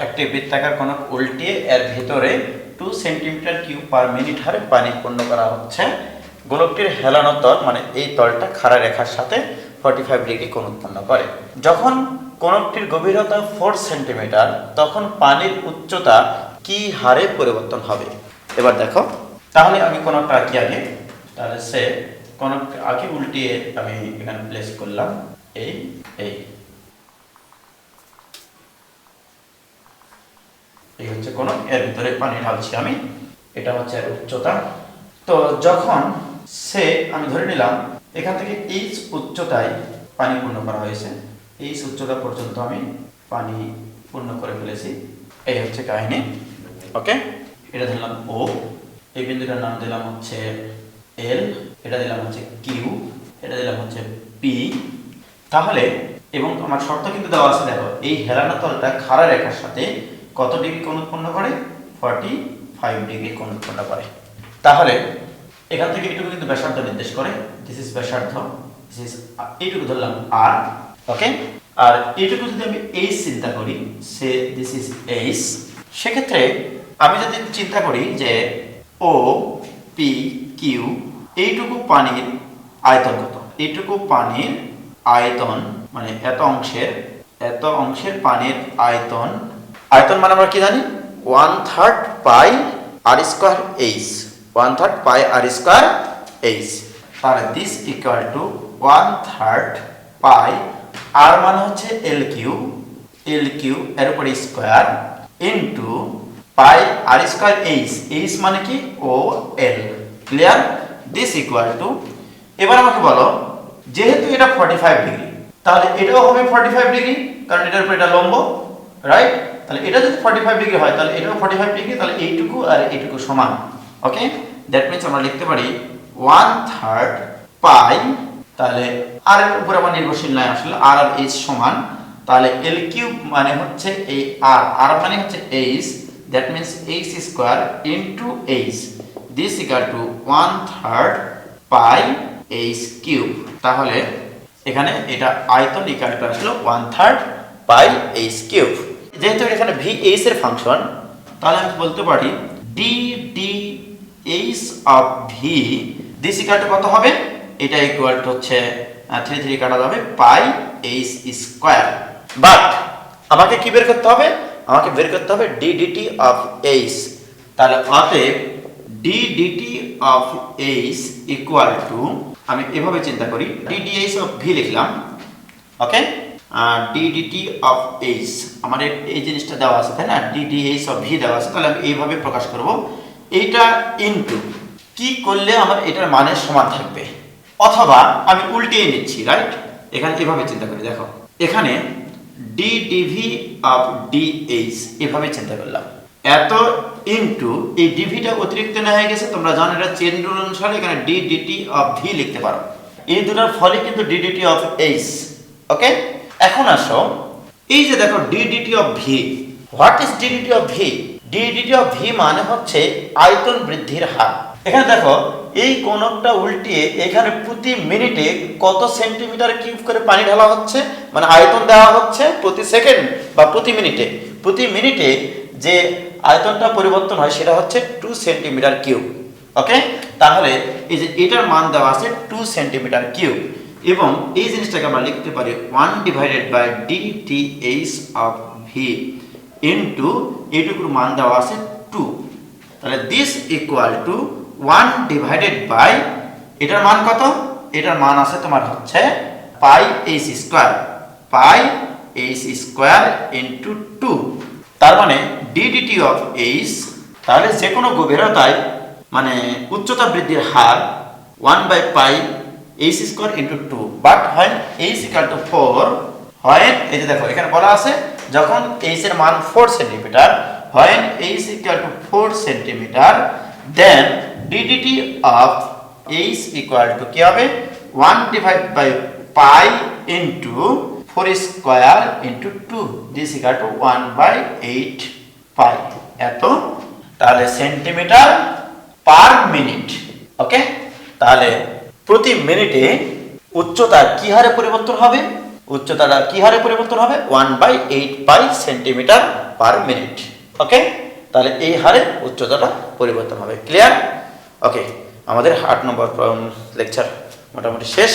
[SPEAKER 1] একটি বৃত্তাকার কনক উল্টিয়ে এর ভিতরে 2 সেন্টিমিটার কিউব পার মিনিট হারে পানি পূর্ণ করা হচ্ছে। গোলকটির হেলানো তল, মানে এই তলটা খাড়া রেখার সাথে 45 ডিগ্রি কোণ উৎপন্ন করে। যখন কনকটির গভীরতা 4 সেন্টিমিটার, তখন পানির উচ্চতা কি হারে পরিবর্তন হবে? এবার দেখো, তাহলে আমি কনকটা আঁকি আগে, তাহলে সে কনক আঁকি উল্টিয়ে আমি এখানে প্লেস করলাম, এই হচ্ছে কনক, এর ভিতরে পানি ঢালছি আমি, এটা হচ্ছে এর উচ্চতা। তো যখন সে, আমি ধরে নিলাম এখান থেকে এই উচ্চতায় পানি পূর্ণ করা হয়েছে, এই উচ্চতা পর্যন্ত আমি পানি পূর্ণ করে ফেলেছি, এই হচ্ছে কাহিনী, ওকে। এটা দিলাম ও, এই বিন্দুটার নাম দিলাম হচ্ছে এল, এটা দিলাম হচ্ছে কিউ, এটা দিলাম হচ্ছে পি। তাহলে, এবং আমার শর্ত কিন্তু দেওয়া আছে, দেখো এই হেলানো তলটা খাড়া রেখার সাথে কত ডিগ্রি কোণ উৎপন্ন করে? 45 ডিগ্রি কোণ উৎপন্ন করে। তাহলে এখান থেকে এইটুকু কিন্তু ব্যাসার্ধ নির্দেশ করে, দিস ইজ ব্যাসার্ধ, দিস ইজ, এইটুকু ধরলাম আর, ওকে। আর এইটুকু যদি আমি এইচ চিন্তা করি, সে দিস ইজ এইচ, সেক্ষেত্রে আমি যদি চিন্তা করি যে ও পি কিউ, এইটুকু পানির আয়তন কত? এইটুকু পানির আয়তন মানে এত অংশের পানির আয়তন মানে আমরা কি জানি? 1/3 পাই আর স্কয়ার এইচ, 1/3 পাই আর স্কয়ার এইচ। তাহলে দিস ইকুয়াল টু 1/3 পাই, আর মানে হচ্ছে এল কিউ, এল কিউ এর উপরে স্কোয়ার ইন্টু পাই আর স্কোয়ার এইচ, এইচ মানে কি ও এল, ক্লিয়ার? দিস ইকুয়াল টু, এবার আমাকে বলো যেহেতু এটা 45 ডিগ্রি তাহলে এটাও হবে 45 ডিগ্রি, কারণ এটার উপর এটা লম্ব, রাইট? তাহলে এটা যদি 45 ডিগ্রি হয় তাহলে এটাও 45 ডিগ্রি, তাহলে এইটুকু আর এইটুকু সমান। ওকে, দ্যাট মিন্স আমরা লিখতে পারি 1/3 পাই, তাহলে আর এর উপর আবার নির্ভরশীল নাই আসলে, আর আর এইচ সমান, তাহলে এল কিউব মানে হচ্ছে এই আর, আর মানে হচ্ছে H, that means H square into H, this equal to 1/3 pi H cube. তাহলে এখানে এটা আয়তন ইকুয়াল টু আসলো 1/3 পাই এইচ কিউব। যেহেতু এখানে ভি এইচ এর ফাংশন, তাহলে আমি বলতে পারি D d h of V, this equal to কত হবে? এটা ইকুয়াল টু হচ্ছে 3 3 কাটা যাবে পাই এইচ স্কোয়ার। বাট আমাকে কি বের করতে হবে? আমাকে বের করতে হবে ডি ডিটি অফ এইচ। তাহলে অতএব d DT of h equal to, আমি এভাবে চিন্তা করি, d d h of v লিখলাম, okay, d DT of h, আমার এই জিনিসটা দেওয়া আছে তাই না, d d h of v দেওয়া আছে, তাহলে আমি এইভাবে প্রকাশ করব, এইটা ইনটু কি করলে আমার এটার মানের সমান থাকবে, অথবা আমি উল্টিয়ে নিচ্ছি, রাইট? এখানে এভাবে চিন্তা করি, দেখো এখানে d dv of d h এভাবে চিন্তা করলাম, এত ইনটু এই ডিভিটা অতিরিক্ত না হয়ে গেছে, তোমরা জানো এটা চেন রুল অনুসারে এখানে ডি ডিটি অফ ভি লিখতে পারো, এই দুটার ফলে কিন্তু d DT of h. Okay, এখন আসো এই যে দেখো d DT of v, what is d DT of v? D DT of v মানে হচ্ছে আয়তন বৃদ্ধির হার। এখানে দেখো এই কোণকটা উল্টিয়ে এখানে প্রতি মিনিটে কত সেন্টিমিটার কিউব করে পানি ঢালা হচ্ছে, মানে আয়তন দেওয়া হচ্ছে প্রতি সেকেন্ড বা প্রতি মিনিটে, প্রতি মিনিটে যে আয়তনটা পরিবর্তন হয় সেটা হচ্ছে 2 সেন্টিমিটার কিউব। ওকে, তাহলে এই যে এটার মান দেওয়া আছে 2 সেন্টিমিটার কিউব, এবং এই জিনিসটাকে আমরা লিখতে পারি 1 divided by DTH of V into এইটুকুর মান দেওয়া আছে 2, তাহলে this equal to 1 divided by, এটার মান কত? এটার মান আছে তোমার হচ্ছে pi H square, pi H square into 2, তার মানে ডি ডিটি অফ এইচ, তাহলে যে কোনো গভীরতায় মানে উচ্চতা বৃদ্ধির হার 1 by pi H square into 2, but হয় এইচ ইকুয়াল টু 4, হয় এই যে দেখো এখানে বলা আছে যখন এইচ এর মান 4 সেন্টিমিটার, হয় h equal to 4 centimetre, then ddt of h equal to কি হবে? 1 divide by pi into 4 square into 2, this equal to 1/8 pi, এত, তাহলে সেন্টিমিটার পার মিনিট। ওকে, তাহলে প্রতি মিনিটে উচ্চতা কি হারে পরিবর্তন হবে? উচ্চতাটা কি হারে পরিবর্তন হবে? 1/8 পাই সেন্টিমিটার পার মিনিট। ওকে, তাহলে এই হারে উচ্চতাটা পরিবর্তন হবে, ক্লিয়ার? ওকে, আমাদের 8 নম্বর লেকচার মোটামুটি শেষ।